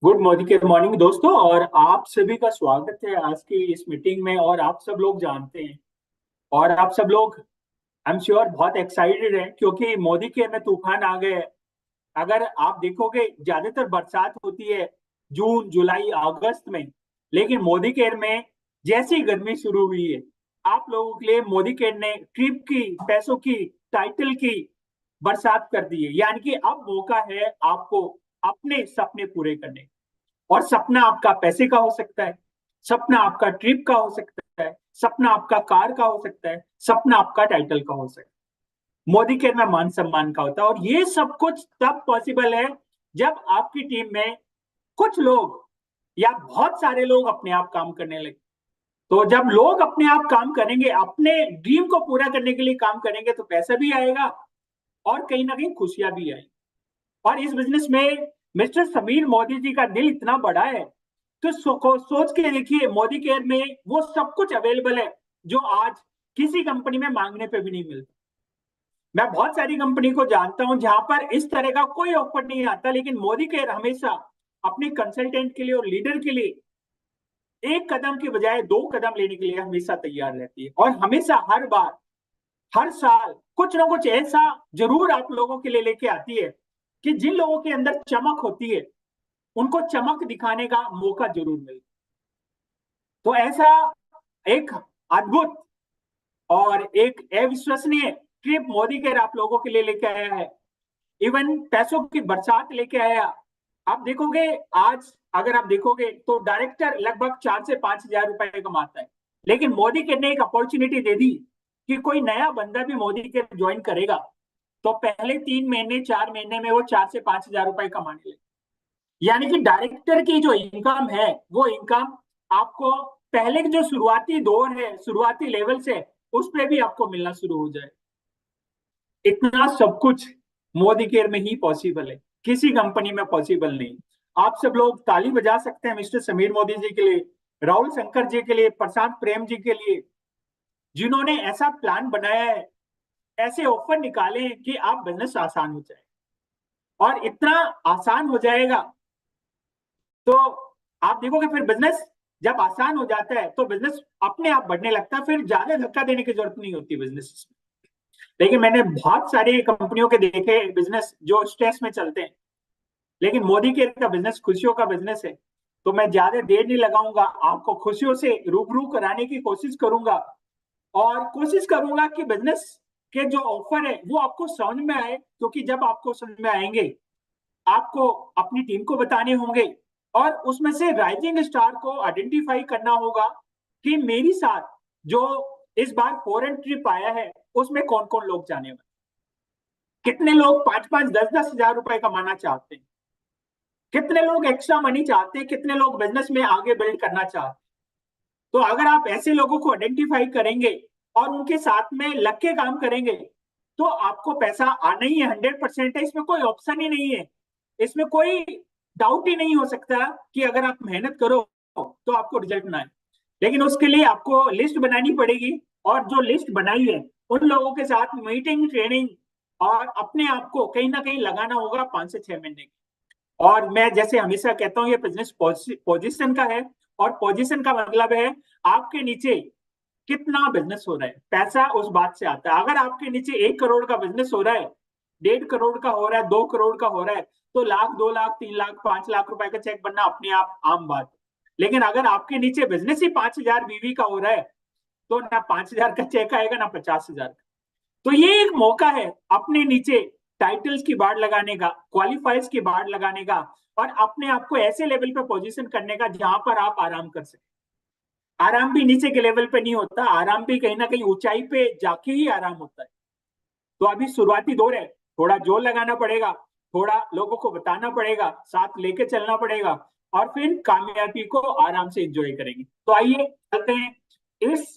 Good morning दोस्तों। और आप सभी का स्वागत है आज की इस मीटिंग में। और आप सब लोग जानते हैं और आप सब लोग आई एम श्योर बहुत एक्साइटेड हैं क्योंकि मोदी केयर में तूफान आ गए हैं। अगर आप देखोगे ज्यादातर बरसात होती है जून जुलाई अगस्त में, लेकिन मोदी केयर में जैसे ही गर्मी शुरू हुई है, आप लोगों के लिए मोदी केयर ने ट्रिप की, पैसों की, टाइटल की बरसात कर दी है। यानी कि अब मौका है आपको अपने सपने पूरे करने। और सपना आपका पैसे का हो सकता है, सपना आपका ट्रिप का हो सकता है, सपना आपका कार का हो सकता है, सपना आपका टाइटल का हो सकता है। मोदी केयर में मान सम्मान का होता है। और ये सब कुछ तब पॉसिबल है जब आपकी टीम में कुछ लोग या बहुत सारे लोग अपने आप काम करने लगे। तो जब लोग अपने आप काम करेंगे, अपने ड्रीम को पूरा करने के लिए काम करेंगे, तो पैसा भी आएगा और कहीं ना कहीं खुशियां भी आएगी। और इस बिजनेस में मिस्टर समीर मोदी जी का दिल इतना बड़ा है, तो सोच के देखिए, मोदी केयर में वो सब कुछ अवेलेबल है जो आज किसी कंपनी में मांगने पे भी नहीं मिलता। मैं बहुत सारी कंपनी को जानता हूं जहां पर इस तरह का कोई ऑफर नहीं आता, लेकिन मोदी केयर हमेशा अपने कंसल्टेंट के लिए और लीडर के लिए एक कदम की बजाय दो कदम लेने के लिए हमेशा तैयार रहती है। और हमेशा हर बार, हर साल कुछ ना कुछ ऐसा जरूर आप लोगों के लिए लेके आती है कि जिन लोगों के अंदर चमक होती है उनको चमक दिखाने का मौका जरूर मिले। तो ऐसा एक अद्भुत और एक अविश्वसनीय ट्रिप मोदी केयर आप लोगों के लिए लेके आया है। इवन पैसों की बरसात लेके आया। आप देखोगे, आज अगर आप देखोगे तो डायरेक्टर लगभग 4 से 5 हजार रुपए कमाता है, लेकिन मोदी केयर ने एक अपॉर्चुनिटी दे दी कि कोई नया बंदा भी मोदी केयर ज्वाइन करेगा तो पहले 3 महीने 4 महीने में वो 4 से 5 हजार रुपए कमाने लगे। यानी कि डायरेक्टर की जो इनकम है वो इनकम आपको पहले की जो शुरुआती दौर है, शुरुआती लेवल से उस पर भी आपको मिलना शुरू हो जाए। इतना सब कुछ मोदी केयर में ही पॉसिबल है, किसी कंपनी में पॉसिबल नहीं। आप सब लोग ताली बजा सकते हैं मिस्टर समीर मोदी जी के लिए, राहुल शंकर जी के लिए, प्रशांत प्रेम जी के लिए, जिन्होंने ऐसा प्लान बनाया है, ऐसे ऑफर निकाले हैं कि आप बिजनेस आसान हो जाए। और इतना आसान हो जाएगा तो आप देखोगे फिर बिजनेस जब आसान हो जाता है तो बिजनेस अपने आप बढ़ने लगता है, फिर ज्यादा धक्का देने की जरूरत नहीं होती बिजनेस में। लेकिन मैंने बहुत सारी कंपनियों के देखे बिजनेस जो स्ट्रेस में चलते हैं, लेकिन मोदी केयर का बिजनेस खुशियों का बिजनेस है। तो मैं ज्यादा देर नहीं लगाऊंगा, आपको खुशियों से रूबरू कराने की कोशिश करूंगा। और कोशिश करूंगा कि बिजनेस के जो ऑफर है वो आपको समझ में आए, क्योंकि जब आपको समझ में आएंगे आपको अपनी टीम को बताने होंगे और उसमें से राइजिंग स्टार को आइडेंटिफाई करना होगा कि मेरी साथ जो इस बार फॉरेन ट्रिप आया है उसमें कौन कौन लोग जाने वाले, कितने लोग 5 5 10 10 हजार रुपए कमाना चाहते हैं, कितने लोग एक्स्ट्रा मनी चाहते हैं, कितने लोग बिजनेस में आगे बिल्ड करना चाहते हैं। तो अगर आप ऐसे लोगों को आइडेंटिफाई करेंगे और उनके साथ में लग के काम करेंगे तो आपको पैसा आना ही है, 100% है, इसमें कोई ऑप्शन ही नहीं है। इसमें कोई डाउट ही नहीं हो सकता कि अगर आप मेहनत करो तो आपको रिजल्ट ना आए। लेकिन उसके लिए आपको लिस्ट बनानी पड़ेगी, और जो लिस्ट बनाई है उन लोगों के साथ मीटिंग, ट्रेनिंग और अपने आप को कहीं ना कहीं लगाना होगा 5 से 6 महीने। और मैं जैसे हमेशा कहता हूँ, ये बिजनेस पोजीशन का है। और पोजीशन का मतलब है आपके नीचे कितना बिजनेस हो रहा है। पैसा उस बात से आता है। अगर आपके नीचे 1 करोड़ का बिजनेस हो रहा है, 1.5 करोड़ का हो रहा है, 2 करोड़ का हो रहा है, तो लाख, 2 लाख, 3 लाख, 5 लाख रुपए का चेक बनना अपने आप आम बात है। लेकिन अगर आपके नीचे बिजनेस ही 5 हजार बीवी का हो रहा है तो ना 5 हजार का चेक आएगा ना 50 हजार का। तो ये एक मौका है अपने नीचे टाइटल्स की बाढ़ लगाने का, क्वालिफाइज की बाढ़ लगाने का, और अपने आप को ऐसे लेवल पे पोजीशन करने का जहां पर आप आराम कर सके। आराम भी नीचे के लेवल पे नहीं होता, आराम भी कहीं ना कहीं ऊंचाई पे जाके ही आराम होता है। तो अभी शुरुआती दौर है, थोड़ा जोर लगाना पड़ेगा, थोड़ा लोगों को बताना पड़ेगा, साथ लेके चलना पड़ेगा, और फिर कामयाबी को आराम से एंजॉय करेंगे। तो आइए चलते हैं इस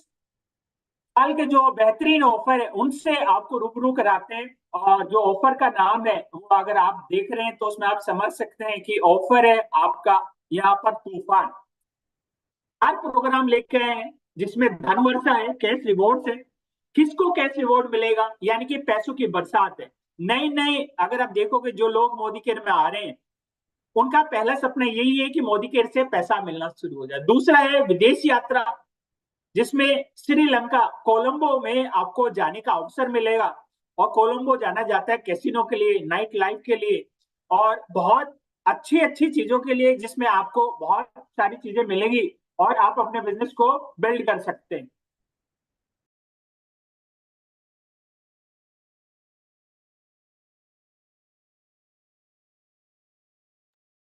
साल के जो बेहतरीन ऑफर है उनसे आपको रूबरू कराते हैं। और जो ऑफर का नाम है वो अगर आप देख रहे हैं तो उसमें आप समझ सकते हैं कि ऑफर है आपका यहाँ पर तूफान। हर प्रोग्राम लेके आए हैं जिसमें धन वर्षा है, कैश रिवॉर्ड है। किसको कैश रिवॉर्ड मिलेगा, यानी कि पैसों की बरसात है। नए नए अगर आप देखोगे जो लोग मोदी केयर में आ रहे हैं उनका पहला सपना यही है कि मोदी केयर से पैसा मिलना शुरू हो जाए। दूसरा है विदेश यात्रा, जिसमें श्रीलंका कोलंबो में आपको जाने का अवसर मिलेगा। और कोलंबो जाना जाता है कैसीनो के लिए, नाइट लाइफ के लिए, और बहुत अच्छी अच्छी चीजों के लिए, जिसमें आपको बहुत सारी चीजें मिलेंगी और आप अपने बिजनेस को बिल्ड कर सकते हैं।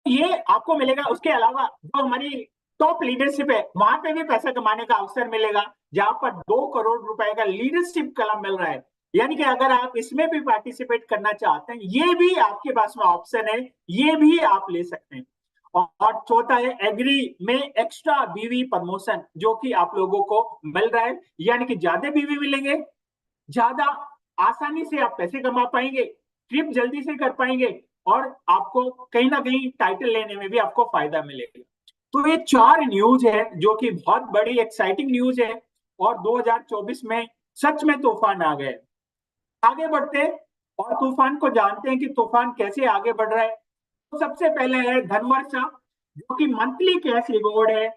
ये आपको मिलेगा। उसके अलावा जो हमारी टॉप लीडरशिप है, वहां पे भी पैसा कमाने का अवसर मिलेगा, जहां पर 2 करोड़ रुपए का लीडरशिप क्लब मिल रहा है। यानी कि अगर आप इसमें भी पार्टिसिपेट करना चाहते हैं, ये भी आपके पास में ऑप्शन है, ये भी आप ले सकते हैं। और चौथा है एग्री में एक्स्ट्रा बीवी प्रमोशन, जो कि आप लोगों को मिल रहा है। यानी कि ज्यादा बीवी मिलेंगे, ज्यादा आसानी से आप पैसे कमा पाएंगे, ट्रिप जल्दी से कर पाएंगे, और आपको कहीं ना कहीं टाइटल लेने में भी आपको फायदा मिलेगा। तो ये 4 न्यूज है जो कि बहुत बड़ी एक्साइटिंग न्यूज है। और 2024 में सच में तूफान आ गए। आगे बढ़ते हैं और तूफान को जानते हैं कि तूफान कैसे आगे बढ़ रहा है। तो सबसे पहले है धनवर्षा, जो कि मंथली कैश रिवॉर्ड है।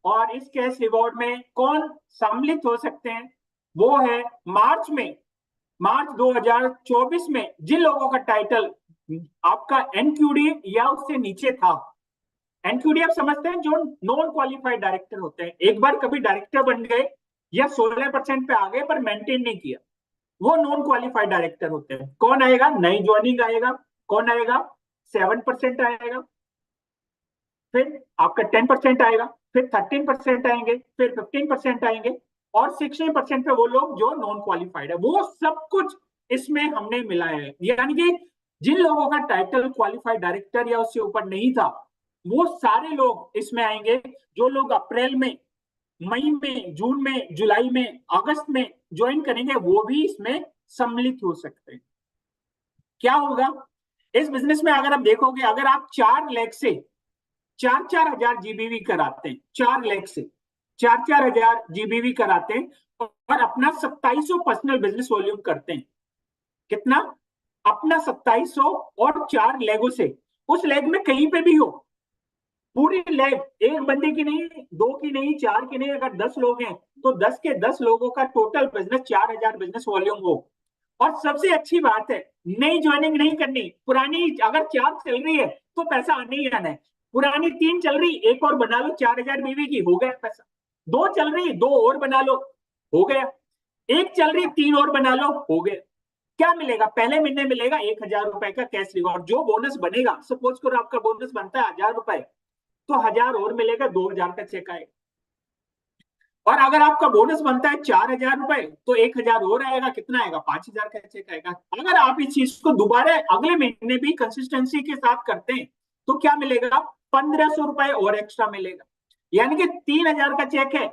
और इस कैश रिवॉर्ड में कौन सम्मिलित हो सकते हैं? वो है मार्च 2024 में जिन लोगों का टाइटल आपका एनक्यूडी या उससे नीचे था। एनक्यूडी आप समझते हैं, जो नॉन क्वालिफाइड डायरेक्टर होते हैं, एक बार कभी डायरेक्टर बन गए या 16% पे आ गए पर मेंटेन नहीं किया, वो नॉन क्वालिफाइड डायरेक्टर होते हैं। कौन आएगा? नई ज्वाइनिंग आएगा। कौन आएगा? 7% आएगा, फिर आपका 10% आएगा, फिर 13% आएंगे, फिर 15% आएंगे, और 16% पे वो लोग जो नॉन क्वालिफाइड है। वो सब कुछ इसमें हमने मिलाया है। यानी कि जिन लोगों का टाइटल क्वालिफाइड डायरेक्टर या उससे ऊपर नहीं था, वो सारे लोग इसमें आएंगे। जो लोग अप्रैल में, मई में, जून में, जुलाई में, अगस्त में ज्वाइन करेंगे, वो भी इसमें सम्मिलित हो सकते हैं। क्या होगा इस बिजनेस में? अगर आप देखोगे, अगर आप 4 लाख से 4-4 हजार जीबीवी कराते हैं, 4 लाख से 4-4 हजार जीबीवी कराते हैं, और अपना 2700 पर्सनल बिजनेस वॉल्यूम करते हैं। कितना? अपना 2700, और 4 लेगों से, उस लेग में कहीं पे भी हो, पूरी लेग, एक बंदे की नहीं, दो की नहीं, चार की नहीं, अगर 10 लोग हैं तो 10 के 10 लोगों का टोटल बिजनेस 4 हजार बिजनेस वॉल्यूम हो। और सबसे अच्छी बात है, नई ज्वाइनिंग नहीं करनी। पुरानी अगर 4 चल रही है तो पैसा आने ही आना है। पुरानी 3 चल रही, एक और बना लो 4 हजार बीवी की, हो गया पैसा। 2 चल रही, 2 और बना लो, हो गया। एक चल रही, 3 और बना लो, हो गया। क्या मिलेगा? पहले महीने मिलेगा 1 हजार रुपए का कैश रिवॉर्ड। जो बोनस बनेगा, सपोज करो आपका बोनस बनता है 1000 रुपए, तो 1000 और मिलेगा, 2000 का चेक आएगा। और अगर आपका बोनस बनता है 4000 रुपए, तो 1000 और आएगा, कितना आएगा? 5000 का चेक आएगा। अगर आप इस चीज को दोबारा अगले महीने भी कंसिस्टेंसी के साथ करते हैं, तो क्या मिलेगा? 1500 रुपए और एक्स्ट्रा मिलेगा। यानी कि 3000 का चेक है,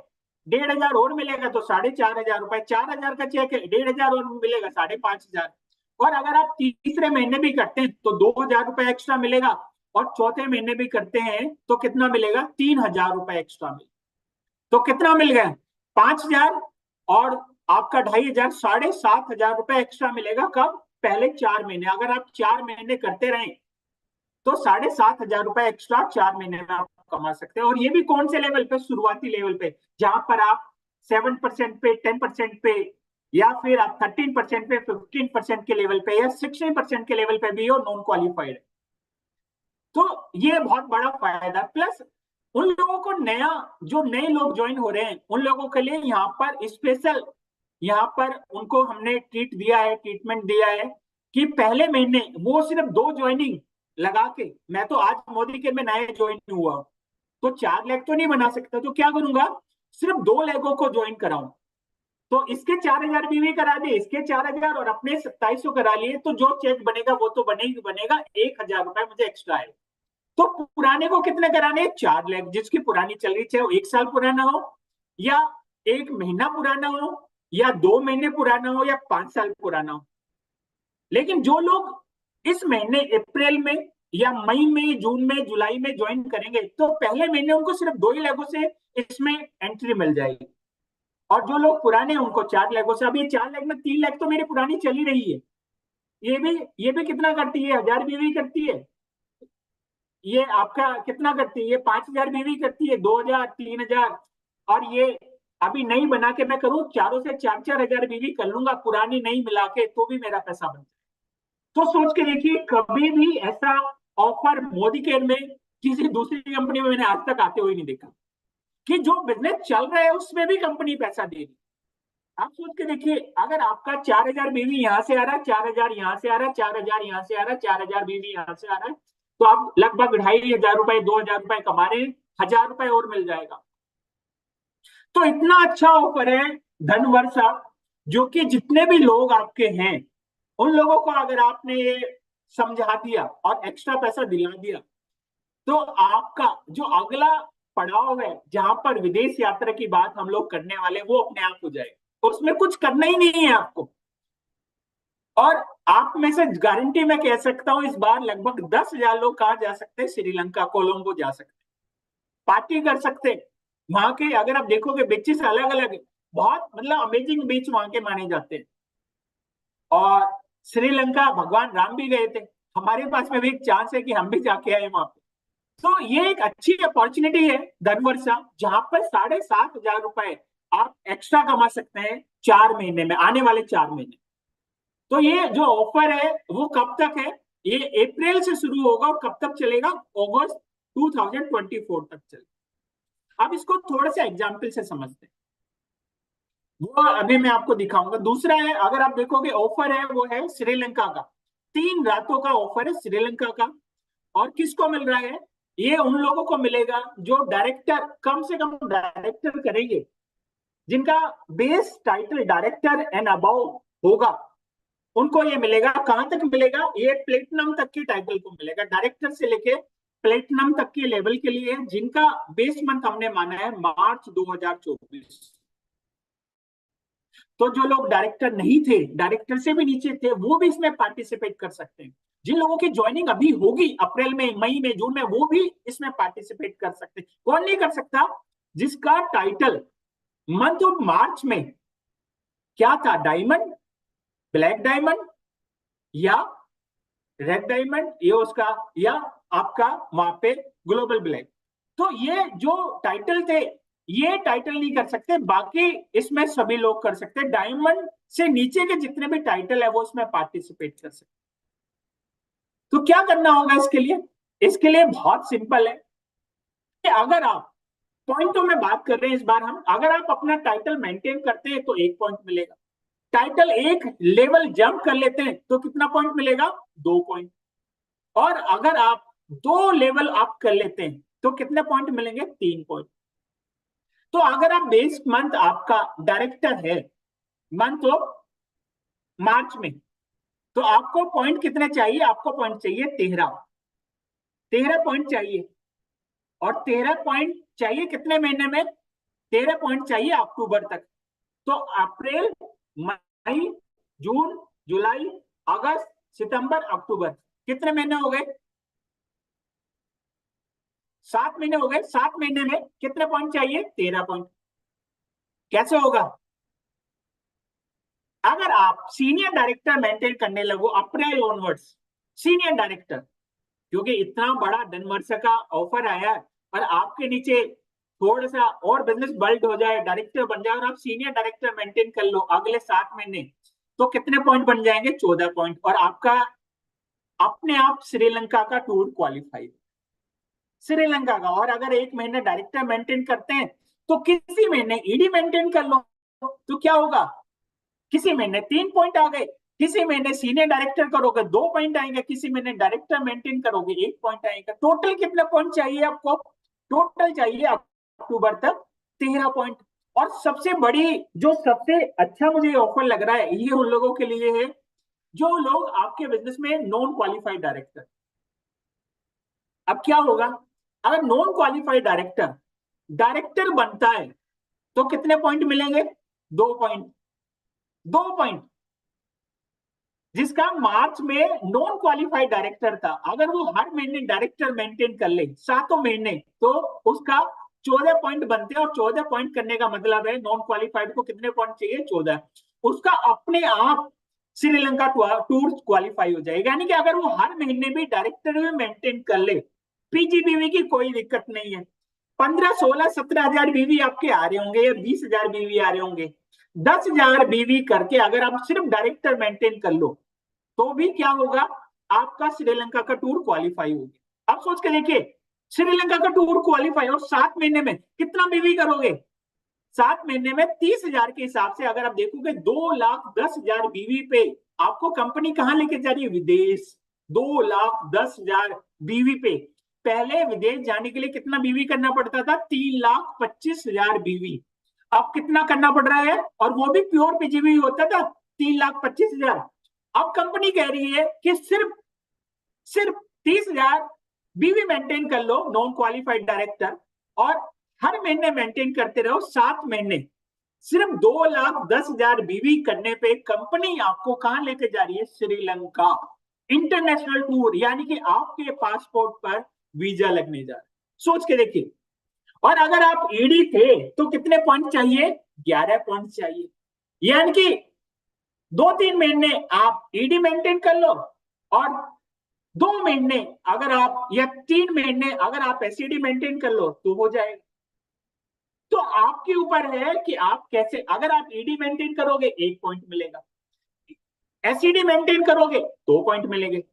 1500 और मिलेगा तो 4500 रुपए। 4000 का चेक है, 1500 और मिलेगा, 5500। और अगर आप तीसरे महीने भी करते हैं तो 2000 रुपए एक्स्ट्रा मिलेगा। और चौथे महीने भी करते हैं तो कितना मिलेगा? 3000 रुपए एक्स्ट्रा मिलेगा। तो कितना मिल गया? 5000, और आपका 2500, 7500 रुपए एक्स्ट्रा मिलेगा। कब? पहले 4 महीने। अगर आप 4 महीने करते रहे तो 7500 रुपए एक्स्ट्रा 4 महीने में आप कमा सकते हैं। और ये भी कौन से लेवल पे? शुरुआती लेवल पे, जहां पर आप 7% पे, 10% पे, या फिर आप 13% पे, 15% के लेवल पे, या 16% के लेवल पे भी हो, नॉन क्वालिफाइड। तो ये बहुत बड़ा फायदा। प्लस उन लोगों को नया, जो नए लोग ज्वाइन हो रहे हैं, उन लोगों के लिए यहाँ पर स्पेशल, यहाँ पर उनको हमने ट्रीटमेंट दिया है कि पहले महीने वो सिर्फ 2 ज्वाइनिंग लगा के, मैं तो आज मोदी के में नया ज्वाइन हुआ, तो 4 लाख तो नहीं बना सकता, तो क्या करूंगा? सिर्फ 2 लोगों को ज्वाइन कराऊं। तो इसके 4000 बीवी करा दिए, इसके 4000, और अपने 2700 करा लिए, तो जो चेक बनेगा वो तो बनेगा बनेगा, 1000 रुपए मुझे एक्स्ट्रा है। तो पुराने को कितने कराने? 4 लाख। जिसकी पुरानी चल रही, चाहे वो 1 साल पुराना हो, या 1 महीना पुराना हो, या 2 महीने पुराना हो, या 5 साल पुराना हो। लेकिन जो लोग इस महीने अप्रैल में, या मई में, जून में, जुलाई में ज्वाइन करेंगे, तो पहले महीने उनको सिर्फ 2 ही लाखों से इसमें एंट्री मिल जाएगी। और जो लोग पुराने हैं उनको 4 लाखों से। अब ये 4 लाख में 3 लाख तो मेरी पुरानी चली रही है। ये भी कितना करती है? 1000 बीवी करती है। ये आपका कितना करती है? ये 5,000 बीवी करती है, 2,000, 3,000। और ये अभी नई बना के मैं करूं, चारों से 4-4 हजार बीवी कर लूंगा पुरानी नई मिला के, तो भी मेरा पैसा बन जाए। तो सोच के देखिए, कभी भी ऐसा ऑफर मोदी केयर में किसी दूसरी कंपनी में मैंने आज तक आते हुए नहीं देखा, कि जो बिजनेस चल रहा है उसमें भी कंपनी पैसा दे रही। आप सोच के देखिए, अगर आपका 4,000 बीवी यहाँ से आ रहा है, 4,000 यहाँ से आ रहा है, 4,000 यहाँ से आ रहा है, 4,000 बीवी यहाँ से आ रहा है, तो आप लगभग 2,500 रुपए, 2,000 रुपए कमा रहे हैं, 1,000 रुपए और मिल जाएगा। तो इतना अच्छा ऑफर है धनवर्षा, जो कि जितने भी लोग आपके हैं उन लोगों को अगर आपने ये समझा दिया और एक्स्ट्रा पैसा दिला दिया, तो आपका जो अगला पड़ाव है, जहां पर विदेश यात्रा की बात हम लोग करने वाले, वो अपने आप हो जाएगा। उसमें कुछ करना ही नहीं है आपको। और आप में से गारंटी मैं कह सकता हूं, इस बार लगभग 10,000 लोग कहा जा सकते हैं, श्रीलंका कोलंबो जा सकते हैं, पार्टी कर सकते हैं। वहां के अगर आप देखोगे बीचेस अलग अलग है, बहुत मतलब अमेजिंग बीच वहां के माने जाते हैं। और श्रीलंका भगवान राम भी गए थे, हमारे पास में भी एक चांस है कि हम भी जाके आए वहां पे। तो ये एक अच्छी अपॉर्चुनिटी है धनवर्षा, जहां पर 7,500 रुपए आप एक्स्ट्रा कमा सकते हैं 4 महीने में, आने वाले 4 महीने। तो ये जो ऑफर है वो कब तक है? ये अप्रैल से शुरू होगा और कब तक चलेगा? अगस्त 2024 तक चलेगा। अब इसको थोड़ा सा एग्जाम्पल से समझते हैं, वो अभी मैं आपको दिखाऊंगा। दूसरा है, अगर आप देखोगे ऑफर है, वो है श्रीलंका का, 3 रातों का ऑफर है श्रीलंका का। और किसको मिल रहा है? ये उन लोगों को मिलेगा जो डायरेक्टर, कम से कम डायरेक्टर करेंगे, जिनका base title director and above होगा, उनको ये मिलेगा। कहां तक मिलेगा? ये प्लेटिनम तक की टाइटल को मिलेगा, डायरेक्टर से लेके प्लेटिनम तक के लेवल के लिए, जिनका बेस मंथ हमने माना है मार्च 2024। तो जो लोग डायरेक्टर नहीं थे, डायरेक्टर से भी नीचे थे, वो भी इसमें पार्टिसिपेट कर सकते हैं। जिन लोगों की ज्वाइनिंग अभी होगी अप्रैल में, मई में, जून में, वो भी इसमें पार्टिसिपेट कर सकते हैं। कौन नहीं कर सकता? जिसका टाइटल मंथ ऑफ मार्च में क्या था? डायमंड, ब्लैक डायमंड या रेड डायमंड, ये उसका, या आपका वहां पे ग्लोबल ब्लैक। तो ये जो टाइटल थे, ये टाइटल नहीं कर सकते, बाकी इसमें सभी लोग कर सकते हैं। डायमंड से नीचे के जितने भी टाइटल है वो इसमें पार्टिसिपेट कर सकते। तो क्या करना होगा इसके लिए? इसके लिए बहुत सिंपल है कि अगर आप, पॉइंटों में बात कर रहे हैं इस बार हम, अगर आप अपना टाइटल मेंटेन करते हैं तो 1 पॉइंट मिलेगा। टाइटल एक लेवल जंप कर लेते हैं तो कितना पॉइंट मिलेगा? 2 पॉइंट। और अगर आप 2 लेवल अप कर लेते हैं तो कितने पॉइंट मिलेंगे? 3 पॉइंट। तो अगर आप बेस मंथ आपका डायरेक्टर है मंथ ऑफ मार्च में, तो आपको पॉइंट कितने चाहिए? आपको पॉइंट चाहिए 13। 13 पॉइंट चाहिए। और 13 पॉइंट चाहिए कितने महीने में? 13 पॉइंट चाहिए अक्टूबर तक। तो अप्रैल, मई, जून, जुलाई, अगस्त, सितंबर, अक्टूबर, कितने महीने हो गए? 7 महीने हो गए। 7 महीने में कितने पॉइंट चाहिए? 13 पॉइंट। कैसे होगा? अगर आप सीनियर डायरेक्टर मेंटेन करने लगो अप्रैल ऑनवर्ड्स, सीनियर डायरेक्टर, क्योंकि इतना बड़ा धनवर्ष का ऑफर आया है, और आपके नीचे थोड़ा सा और बिजनेस बिल्ड हो जाए, डायरेक्टर बन जाए, और आप सीनियर डायरेक्टर मेंटेन कर लो अगले 7 महीने, तो कितने पॉइंट बन जाएंगे? 14 पॉइंट। और आपका अपने आप श्रीलंका का टूर क्वालिफाई, श्रीलंका का। और अगर 1 महीने डायरेक्टर मेंटेन करते हैं तो किसी महीने ईडी मेंटेन कर लो, तो क्या होगा? किसी महीने 3 पॉइंट आ गए, किसी महीने सीनियर डायरेक्टर करोगे 2 पॉइंट आएंगे, किसी महीने डायरेक्टर मेंटेन करोगे 1 पॉइंट आएगा। टोटल कितने पॉइंट चाहिए आपको? टोटल चाहिए अक्टूबर तक 13 पॉइंट। और सबसे बड़ी, जो सबसे अच्छा मुझे ऑफर लग रहा है, ये उन लोगों के लिए है जो लोग आपके बिजनेस में नॉन क्वालिफाइड डायरेक्टर। अब क्या होगा? अगर नॉन क्वालिफाइड डायरेक्टर डायरेक्टर बनता है तो कितने पॉइंट मिलेंगे? 2 पॉइंट। 2 पॉइंट। जिसका मार्च में नॉन क्वालिफाइड डायरेक्टर था, अगर वो हर महीने डायरेक्टर मेंटेन कर ले 7 महीने, तो उसका 14 पॉइंट बनते हैं। और 14 पॉइंट करने का मतलब है नॉन क्वालिफाइड को कितने पॉइंट चाहिए? 14। उसका अपने आप श्रीलंका टूर क्वालिफाई हो जाएगा। यानी कि अगर वो हर महीने भी डायरेक्टर में मेंटेन कर ले पीजीबीवी की कोई दिक्कत नहीं है। 15, 16, 17 हजार बीवी आपके आ रहे होंगे या 20 हजार बीवी आ रहे होंगे। 10 हजार बीवी करके अगर आप सिर्फ डायरेक्टर मेंटेन कर लो तो भी क्या होगा, आपका श्रीलंका का टूर क्वालिफाई होगा। आप सोच के देखिए, श्रीलंका का टूर क्वालिफाई और 7 महीने में कितना बीवी करोगे? 7 महीने में 30 हजार के हिसाब से अगर आप देखोगे 2,10,000 बीवी पे आपको कंपनी कहां लेके जा रही है? विदेश। 2,10,000 बीवी पे। पहले विदेश जाने के लिए कितना बीवी करना पड़ता था? 3,25,000 बीवी। अब कितना करना पड़ रहा है? और वो भी प्योर पीजीबी होता था 3,25,000। अब कंपनी कह रही है कि सिर्फ सिर्फ 30,000 बीवी मेंटेन कर लो, नॉन क्वालिफाइड डायरेक्टर, और हर महीने मेंटेन करते रहो 7 महीने। सिर्फ 2,10,000 बीवी करने पे कंपनी आपको कहां लेके जा रही है? श्रीलंका। इंटरनेशनल टूर, यानी कि आपके पासपोर्ट पर वीजा लगने जा रहा है। सोच के देखिए। और अगर आप ईडी थे तो कितने पॉइंट चाहिए? 11 पॉइंट चाहिए। यानी कि 2-3 महीने आप ईडी मेंटेन कर लो, और 2 महीने अगर आप, या 3 महीने अगर आप एसईडी मेंटेन कर लो तो हो जाएगा। तो आपके ऊपर है कि आप कैसे, अगर आप ईडी मेंटेन करोगे 1 पॉइंट मिलेगा, एसईडी मेंटेन करोगे 2 पॉइंट मिलेंगे,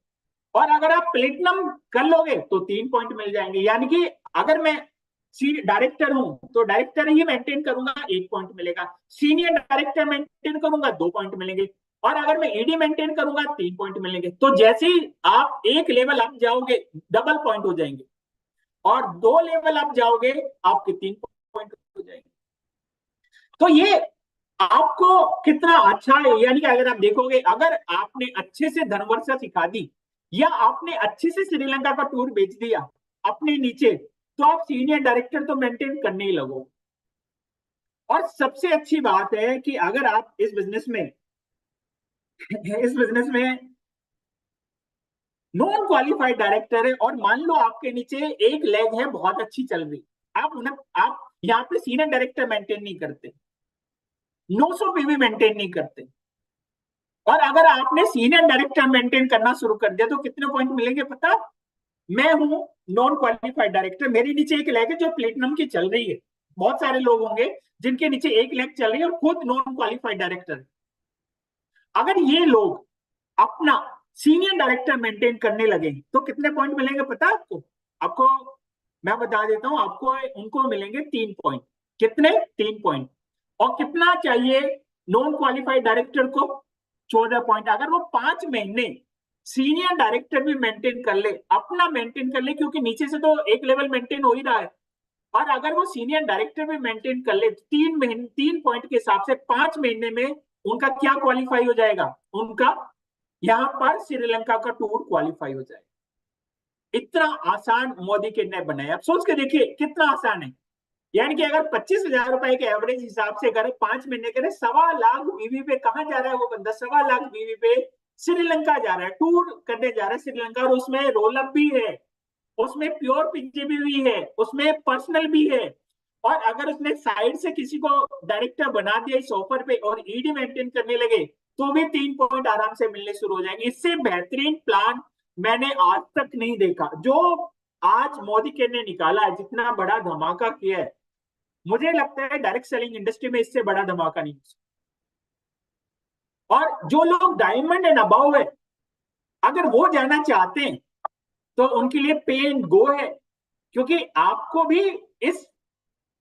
और अगर आप प्लेटिनम कर लोगे तो 3 पॉइंट मिल जाएंगे। यानी कि अगर मैं डायरेक्टर हूं तो डायरेक्टर ही मेंटेन करूंगा, 1 पॉइंट मिलेगा। सीनियर डायरेक्टर मेंटेन करूंगा, 2 पॉइंट मिलेंगे। और अगर मैं ईडी मेंटेन करूंगा, 3 पॉइंट मिलेंगे। तो जैसे ही आप एक लेवल अप जाओगे, डबल पॉइंट हो जाएंगे, और 2 लेवल अप जाओगे, आपके 3 पॉइंट हो जाएंगे। तो ये आपको कितना अच्छा है। यानी कि अगर आप देखोगे, अगर आपने अच्छे से धनवर्षा सिखा दी, या आपने अच्छे से श्रीलंका का टूर बेच दिया अपने नीचे, तो आप सीनियर डायरेक्टर तो मेंटेन करने ही लगो। और सबसे अच्छी बात है कि अगर आप इस बिजनेस में नॉन क्वालिफाइड डायरेक्टर है, और मान लो आपके नीचे एक लेग है बहुत अच्छी चल रही, आप यहाँ पे सीनियर डायरेक्टर मेंटेन नहीं करते, 900 पीवी मेंटेन नहीं करते, और अगर आपने सीनियर डायरेक्टर मेंटेन करना शुरू कर दिया तो कितने पॉइंट मिलेंगे पता? मैं हूं नॉन क्वालिफाइड डायरेक्टर, मेरे नीचे एक लेग है जो प्लेटिनम की चल रही है। बहुत सारे लोग होंगे जिनके नीचे एक लेग चल रही है और खुद नॉन क्वालिफाइड डायरेक्टर। अगर ये लोग अपना सीनियर डायरेक्टर मेंटेन करने लगे तो कितने पॉइंट मिलेंगे पता आपको? आपको मैं बता देता हूं, आपको उनको मिलेंगे 3 पॉइंट। कितने? 3 पॉइंट। और कितना चाहिए नॉन क्वालिफाइड डायरेक्टर को? 14 पॉइंट। अगर वो 5 महीने सीनियर डायरेक्टर भी मेंटेन कर ले, अपना मेंटेन कर ले, क्योंकि नीचे से तो एक लेवल मेंटेन हो ही रहा है, और अगर वो सीनियर डायरेक्टर भी मेंटेन कर ले, 3 पॉइंट के हिसाब से 5 महीने में उनका क्या क्वालिफाई हो जाएगा? उनका यहां पर श्रीलंका का टूर क्वालिफाई हो जाएगा। इतना आसान मोदी के ने बनाया। आप सोच के देखिए कितना आसान है। यानी कि अगर 25,000 रुपए के एवरेज हिसाब से करे, 5 महीने करे, 1.25 लाख बीवी पे कहां जा रहा है वो बंदा? 1.25 लाख बीवी पे श्रीलंका जा रहा है, टूर करने जा रहा है श्रीलंका। और उसमें रोल अप भी है, उसमें प्योर पीजीबी भी है, उसमें पर्सनल भी है। और अगर उसने साइड से किसी को डायरेक्टर बना दिया इस ऑफर पे और ईडी मेंटेन करने लगे, तो भी 3 पॉइंट आराम से मिलने शुरू हो जाएंगे। इससे बेहतरीन प्लान मैंने आज तक नहीं देखा जो आज मोदी के ने निकाला है, जितना बड़ा धमाका किया है। मुझे लगता है डायरेक्ट सेलिंग इंडस्ट्री में इससे बड़ा धमाका नहीं। और जो लोग डायमंड एंड अबव है, अगर वो जाना चाहते हैं तो उनके लिए पे एंड गो है, क्योंकि आपको भी इस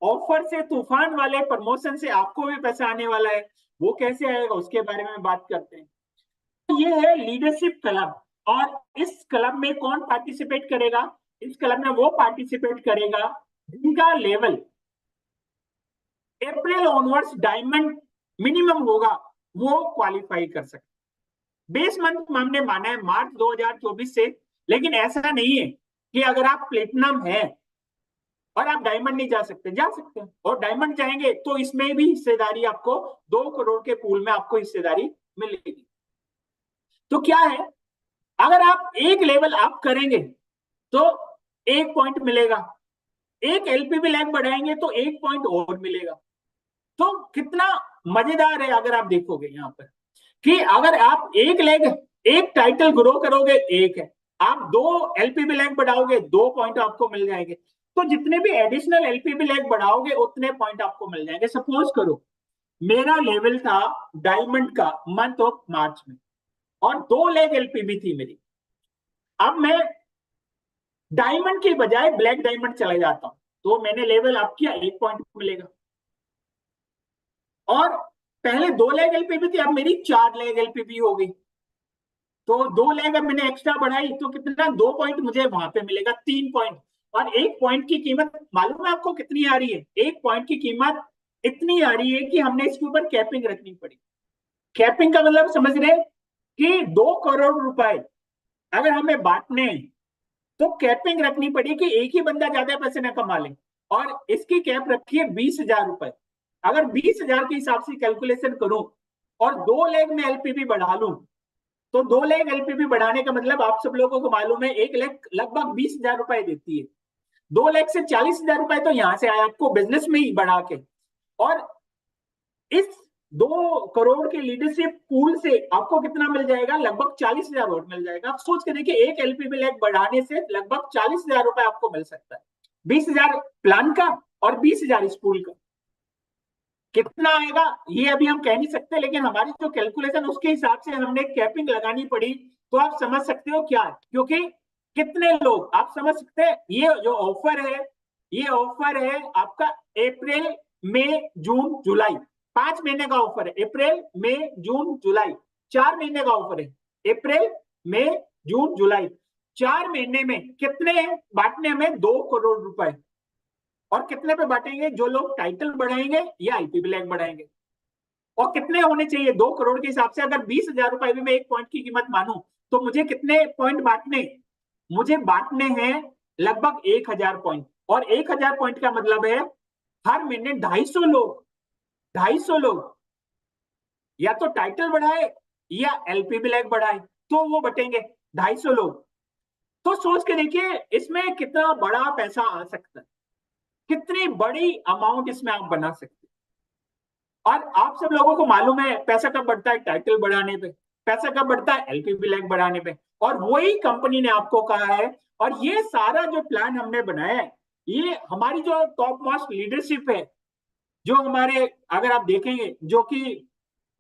ऑफर से, तूफान वाले प्रमोशन से आपको भी पैसा आने वाला है। वो कैसे आएगा उसके बारे में बात करते हैं। तो ये है लीडरशिप क्लब। और इस क्लब में कौन पार्टिसिपेट करेगा? इस क्लब में वो पार्टिसिपेट करेगा जिनका लेवल अप्रैल ऑनवर्ड्स डायमंड मिनिमम होगा, वो क्वालिफाई कर सकते। बेस मंथ हमने माना है मार्च 2024 से, लेकिन ऐसा नहीं है कि अगर आप प्लेटिनम है और आप डायमंड नहीं जा सकते, जा सकते हैं। और डायमंड जाएंगे तो इसमें भी हिस्सेदारी आपको 2 करोड़ के पूल में आपको हिस्सेदारी मिलेगी। तो क्या है, अगर आप एक लेवल अप करेंगे तो 1 पॉइंट मिलेगा, एक एलपीबी लैग बढ़ाएंगे तो 1 पॉइंट और मिलेगा। तो कितना मजेदार है अगर आप देखोगे यहाँ पर कि अगर आप एक लेग, एक टाइटल ग्रो करोगे, एक है, आप 2 LPB लैग बढ़ाओगे, 2 पॉइंट आपको मिल जाएंगे। तो जितने भी एडिशनल LPB लैग बढ़ाओगे उतने पॉइंट आपको मिल जाएंगे। सपोज करो मेरा लेवल था डायमंड का मंथ ऑफ मार्च में, और 2 लैग LPB थी मेरी। अब मैं डायमंड के बजाय ब्लैक डायमंड चला जाता हूं, तो मैंने लेवल अप किया, 1 पॉइंट मिलेगा। और पहले 2 लैग LPB थी, अब मेरी 4 लैग LPB हो गई। तो 2 लैग अब मैंने एक्स्ट्रा बढ़ाई, तो कितना, 2 पॉइंट मुझे वहां पे मिलेगा, 3 पॉइंट। और 1 पॉइंट की कीमत मालूम है आपको कितनी आ रही है? 1 पॉइंट की कीमत इतनी आ रही है कि हमने इसके ऊपर कैपिंग रखनी पड़ी। कैपिंग का मतलब समझ रहे हैं कि 2 करोड़ रुपए अगर हमें बांटने हैं, तो कैपिंग रखनी पड़ी कि एक ही बंदा ज्यादा पैसे ना कमा ले। और इसकी कैप रखी है 20,000 रुपए। अगर 20,000 के हिसाब से कैलकुलेशन करूं और 2 लैग में LPB बढ़ा लूं, तो 2 लैग LPB बढ़ाने का मतलब आप सब लोगों को मालूम है 1 लैग लगभग 20,000 रुपए देती है। 2 लैग से 40,000 रुपए तो यहां से आया आपको बिजनेस में ही बढ़ा के। और इस 2 करोड़ के लीडरशिप पूल से आपको कितना मिल जाएगा? लगभग 40,000 वोट मिल जाएगा। आप सोच के देखिए, एक LPB लैग बढ़ाने से लगभग 40,000 रुपए आपको मिल सकता है। 20,000 प्लान का और 20,000 इस पूल का। कितना आएगा ये अभी हम कह नहीं सकते, लेकिन हमारी जो कैलकुलेशन उसके हिसाब से हमने कैपिंग लगानी पड़ी। तो आप समझ सकते हो क्या, क्योंकि कितने लोग, आप समझ सकते हैं ये जो ऑफर है, ये ऑफर है आपका अप्रैल मई जून जुलाई, 5 महीने का ऑफर है। अप्रैल मई जून जुलाई 4 महीने का ऑफर है। अप्रैल मई जून जुलाई 4 महीने में कितने बांटने हमें? 2 करोड़ रुपए। और कितने पे बांटेंगे? जो लोग टाइटल बढ़ाएंगे या LPB लैग बढ़ाएंगे। और कितने होने चाहिए? 2 करोड़ के हिसाब से अगर 20,000 रुपए भी मैं 1 पॉइंट की कीमत मानूं, तो मुझे कितने पॉइंट बांटने? मुझे बांटने हैं लगभग 1,000 पॉइंट। और 1,000 पॉइंट का मतलब है हर महीने 250 लोग, 250 लोग या तो टाइटल बढ़ाए या LPB लैग बढ़ाए, तो वो बटेंगे 250 लोग। तो सोच के देखिए इसमें कितना बड़ा पैसा आ सकता है, कितनी बड़ी अमाउंट इसमें आप बना सकते हैं। और आप सब लोगों को मालूम है पैसा कब बढ़ता है? टाइटल बढ़ाने पे। पैसा कब बढ़ता है? LPB लैग बढ़ाने पे। और वही कंपनी ने आपको कहा है, और ये सारा जो प्लान हमने बनाया है, ये हमारी जो टॉप मोस्ट लीडरशिप है, जो हमारे, अगर आप देखेंगे, जो कि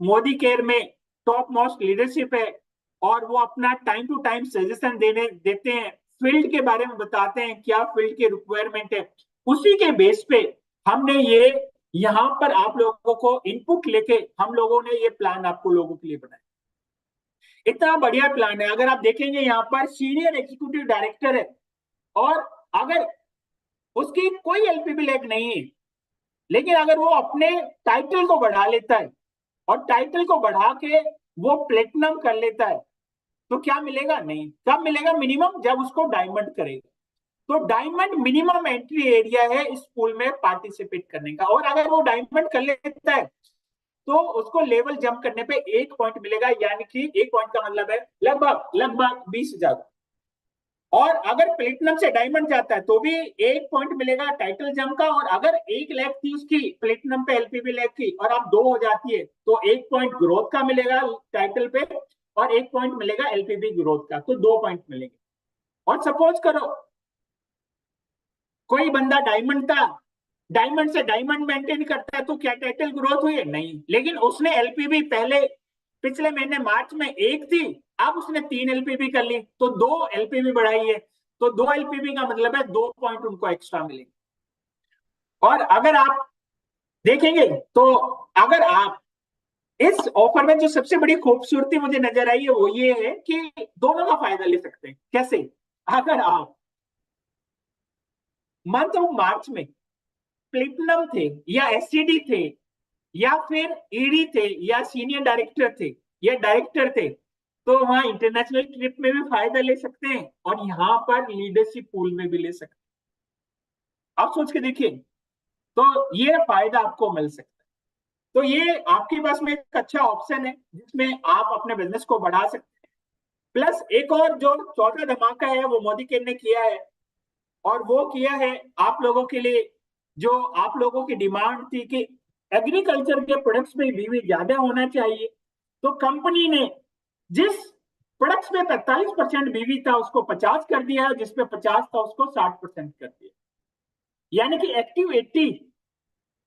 मोदी केयर में टॉप मोस्ट लीडरशिप है, और वो अपना टाइम टू टाइम सजेशन देने देते हैं, फील्ड के बारे में बताते हैं क्या फील्ड की रिक्वायरमेंट है। उसी के बेस पे हमने ये यहाँ पर आप लोगों को इनपुट लेके हम लोगों ने ये प्लान आपको लोगों के लिए बनाया। इतना बढ़िया प्लान है। अगर आप देखेंगे यहाँ पर सीनियर एग्जीक्यूटिव डायरेक्टर है, और अगर उसकी कोई LPB लैग नहीं है, लेकिन अगर वो अपने टाइटल को बढ़ा लेता है और टाइटल को बढ़ा के वो प्लेटिनम कर लेता है, तो क्या मिलेगा? नहीं। कब मिलेगा? मिनिमम जब उसको डायमंड करेगा। तो डायमंड मिनिमम एंट्री एरिया है इस पूल में पार्टिसिपेट करने का। और अगर वो डायमंड कर लेता है, तो उसको लेवल जंप करने पे 1 पॉइंट मिलेगा, यानी कि 1 पॉइंट का मतलब है लगभग लगभग 20,000। और अगर प्लेटिनम से डायमंड जाता है तो भी 1 पॉइंट मिलेगा टाइटल जंप का। और अगर 1 लाख थी उसकी प्लेटिनम पे LPB लैग की, और आप 2 हो जाती है, तो 1 पॉइंट ग्रोथ का मिलेगा टाइटल पे, और 1 पॉइंट मिलेगा LPB ग्रोथ का, तो 2 पॉइंट मिलेंगे। और सपोज करो कोई बंदा डायमंड था, डायमंड से डायमंड मेंटेन करता है, तो क्या टाइटल ग्रोथ हुई है? नहीं। लेकिन उसने LPB पहले पिछले महीने मार्च में 1 थी, अब उसने 3 LPB कर ली, तो 2 LPB बढ़ाई है। तो 2 LPB का मतलब है 2 पॉइंट उनको एक्स्ट्रा मिलेंगे। और अगर आप देखेंगे, तो अगर आप इस ऑफर में जो सबसे बड़ी खूबसूरती मुझे नजर आई है वो ये है कि दोनों का फायदा ले सकते हैं। कैसे? अगर आप मंथ ऑफ मार्च में प्लेटिनम थे या SCD थे या फिर ED थे या सीनियर डायरेक्टर थे या डायरेक्टर थे, तो वहां इंटरनेशनल ट्रिप में भी फायदा ले सकते हैं और यहाँ पर लीडरशिप पूल में भी ले सकते हैं। आप सोच के देखिए, तो ये फायदा आपको मिल सकता है। तो ये आपके पास में एक अच्छा ऑप्शन है जिसमें आप अपने बिजनेस को बढ़ा सकते हैं। प्लस एक और जो चौथा धमाका है वो मोदी केयर ने किया है, और वो किया है आप लोगों के लिए। जो आप लोगों की डिमांड थी कि एग्रीकल्चर के प्रोडक्ट्स में बीवी ज्यादा होना चाहिए, तो कंपनी ने जिस प्रोडक्ट्स में 45% बीवी था, उसको 50 कर दिया, जिसपे 50 था उसको 60% कर दिया। यानी कि एक्टिव 80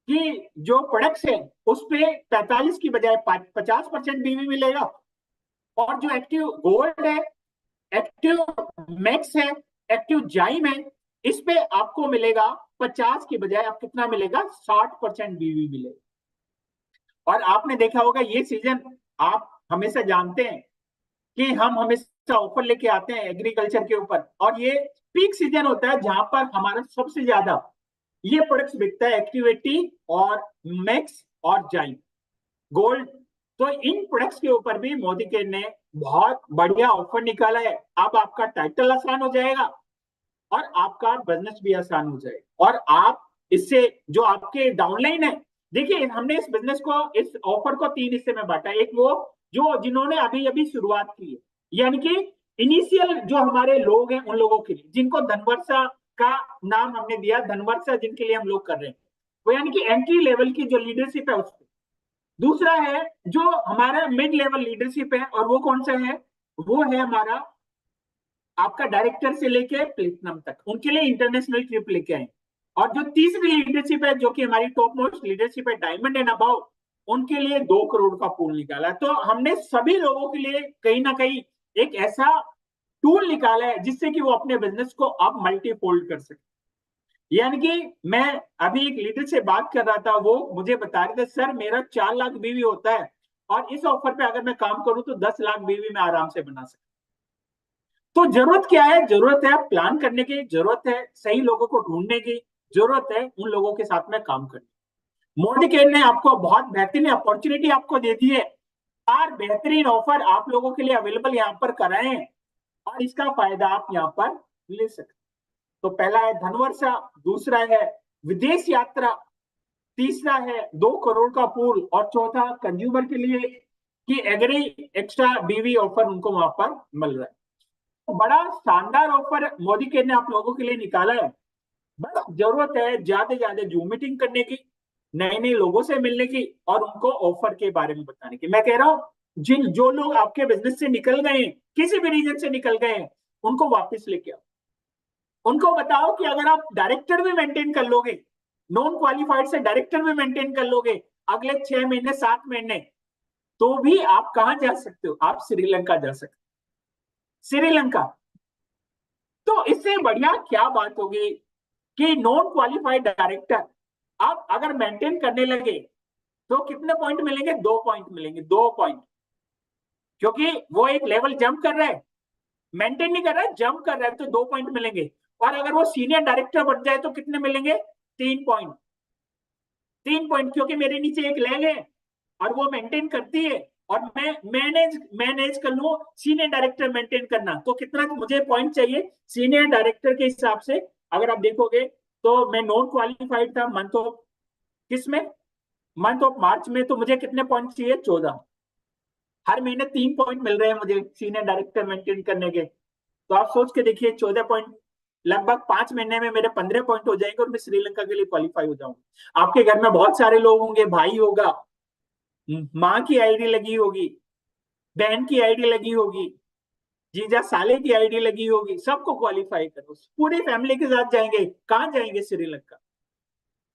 की जो प्रोडक्ट्स है उस पे 45 की बजाय 50% बीवी मिलेगा, और जो एक्टिव गोल्ड है, एक्टिव मैक्स है, एक्टिव जाइम है, इस पे आपको मिलेगा 50 की बजाय आप कितना मिलेगा, 60% बीवी मिलेगा। और आपने देखा होगा ये सीजन, आप हमेशा जानते हैं कि हम हमेशा ऑफर लेके आते हैं एग्रीकल्चर के ऊपर, और ये पीक सीजन होता है जहां पर हमारा सबसे ज्यादा ये प्रोडक्ट्स बिकता है, एक्टिविटी और मैक्स और जाइम गोल्ड। तो इन प्रोडक्ट्स के ऊपर भी मोदी के ने बहुत बढ़िया ऑफर निकाला है। अब आपका टाइटल आसान हो जाएगा और आपका बिजनेस भी आसान हो जाएगा, और आप इससे जो आपके डाउनलाइन है, देखिए हमने इस बिजनेस को, इस ऑफर को 3 हिस्से में बांटा। एक वो जो जिन्होंने अभी अभी शुरुआत की है, यानी कि इनिशियल जो हमारे लोग हैं उन लोगों के लिए, जिनको धनवर्षा का नाम हमने दिया, धनवर्षा जिनके लिए हम लोग कर रहे हैं, वो यानी कि एंट्री लेवल की जो लीडरशिप है उसको। दूसरा है जो हमारा मिड लेवल लीडरशिप है, और वो कौन सा है, वो है हमारा आपका डायरेक्टर से लेके प्लेटिनम तक, उनके लिए इंटरनेशनल ट्रिप लेके आए। और जो तीसरी लीडरशिप है, जो कि हमारी टॉप मोस्ट लीडरशिप है, डायमंड एंड अबव, उनके लिए 2 करोड़ का पूल निकाला। तो हमने सभी लोगों के लिए कहीं ना कहीं एक ऐसा टूल निकाला है जिससे कि वो अपने बिजनेस को अब मल्टीफोल्ड कर सके। यानी कि मैं अभी एक लीडर से बात कर रहा था, वो मुझे बता रहे थे, सर मेरा 4 लाख बीवी होता है, और इस ऑफर पे अगर मैं काम करूं तो 10 लाख बीवी में आराम से बना सकता। तो जरूरत क्या है, जरूरत है प्लान करने की, जरूरत है सही लोगों को ढूंढने की, जरूरत है उन लोगों के साथ में काम करने। मोदी केयर ने आपको बहुत बेहतरीन अपॉर्चुनिटी आपको दे दी है, 4 बेहतरीन ऑफर आप लोगों के लिए अवेलेबल यहाँ पर कराए हैं, और इसका फायदा आप यहाँ पर ले सकते। तो पहला है धनवर्षा, दूसरा है विदेश यात्रा, तीसरा है 2 करोड़ का पूल, और चौथा कंज्यूमर के लिए कि एग्री एक्स्ट्रा बीवी ऑफर उनको वहां पर मिल रहा है। तो बड़ा शानदार ऑफर मोदी केयर ने आप लोगों के लिए निकाला है। बस जरूरत है ज्यादा ज्यादा जूम मीटिंग करने की, नए नए लोगों से मिलने की, और उनको ऑफर के बारे में बताने की। मैं कह रहा हूं जिन जो लोग आपके बिजनेस से निकल गए हैं, किसी भी रीजन से निकल गए हैं, उनको वापस लेके आओ। उनको बताओ कि अगर आप डायरेक्टर भी मेंटेन कर लोगे, नॉन क्वालिफाइड से डायरेक्टर भी मेंटेन कर लोगे अगले 6 महीने 7 महीने, तो भी आप कहां जा सकते हो, आप श्रीलंका जा सकते हो, श्रीलंका। तो इससे बढ़िया क्या बात होगी कि नॉन क्वालिफाइड डायरेक्टर आप अगर मेंटेन करने लगे तो कितने पॉइंट मिलेंगे, 2 पॉइंट मिलेंगे, 2 पॉइंट। क्योंकि वो एक लेवल जंप कर रहा है, मेंटेन नहीं कर रहा है, जंप कर रहा है, तो 2 पॉइंट मिलेंगे। और अगर वो सीनियर डायरेक्टर बन जाए तो कितने मिलेंगे, 3 पॉइंट। 3 पॉइंट, क्योंकि मेरे नीचे एक लैग है और वो मेंटेन करती है, और मैं मैनेज मैनेज कर लूं सीनियर डायरेक्टर मेंटेन करना, तो कितना मुझे पॉइंट चाहिए सीनियर डायरेक्टर के हिसाब से। अगर आप देखोगे तो मैं नॉन क्वालिफाइड था मंथ ऑफ किस में, मंथ ऑफ मार्च में, तो मुझे कितने पॉइंट चाहिए, 14। हर महीने 3 पॉइंट मिल रहे हैं मुझे सीनियर डायरेक्टर मेंटेन करने के। तो आप सोच के देखिए, 14 पॉइंट, लगभग 5 महीने में मेरे 15 पॉइंट हो जाएंगे, और मैं श्रीलंका के लिए क्वालिफाई हो जाऊंगा। आपके घर में बहुत सारे लोग होंगे, भाई होगा, माँ की आईडी लगी होगी, बहन की आईडी लगी होगी, जीजा साले की आईडी लगी होगी, सबको क्वालिफाई करो, पूरी फैमिली के साथ जाएंगे, कहाँ जाएंगे, श्रीलंका।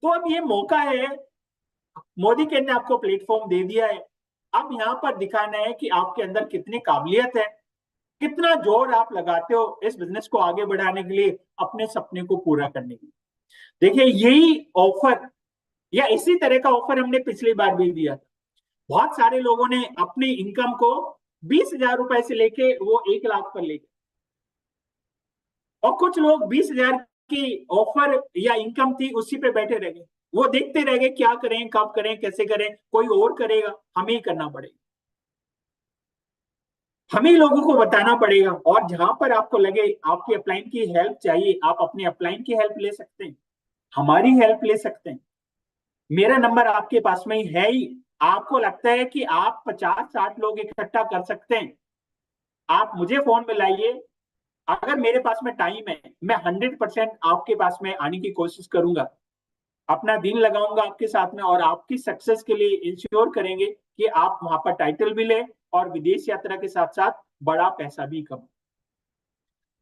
तो अब ये मौका है, मोदी के ने आपको प्लेटफॉर्म दे दिया है। अब यहाँ पर दिखाना है कि आपके अंदर कितनी काबिलियत है, कितना जोर आप लगाते हो इस बिजनेस को आगे बढ़ाने के लिए, अपने सपने को पूरा करने के लिए। देखिए यही ऑफर या इसी तरह का ऑफर हमने पिछली बार भी दिया था। बहुत सारे लोगों ने अपनी इनकम को 20,000 रुपए से लेके वो 1 लाख पर ले गए, और कुछ लोग 20,000 की ऑफर या इनकम थी उसी पे बैठे रह गए, वो देखते रह गए क्या करें, कब करें, कैसे करें, कोई और करेगा, हमें ही करना पड़ेगा, हमें लोगों को बताना पड़ेगा। और जहां पर आपको लगे आपकी अपलाइन की हेल्प चाहिए, आप अपनी अपलाइन की हेल्प ले सकते हैं, हमारी हेल्प ले सकते हैं। मेरा नंबर आपके पास में ही है ही। आपको लगता है कि आप 50-60 लोग इकट्ठा कर सकते हैं, आप मुझे फोन मिलाइए। अगर मेरे पास में टाइम है, मैं 100% आपके पास में आने की कोशिश करूंगा, अपना दिन लगाऊंगा आपके साथ में, और आपकी सक्सेस के लिए इंश्योर करेंगे कि आप वहां पर टाइटल भी ले और विदेश यात्रा के साथ साथ बड़ा पैसा भी कमाओ।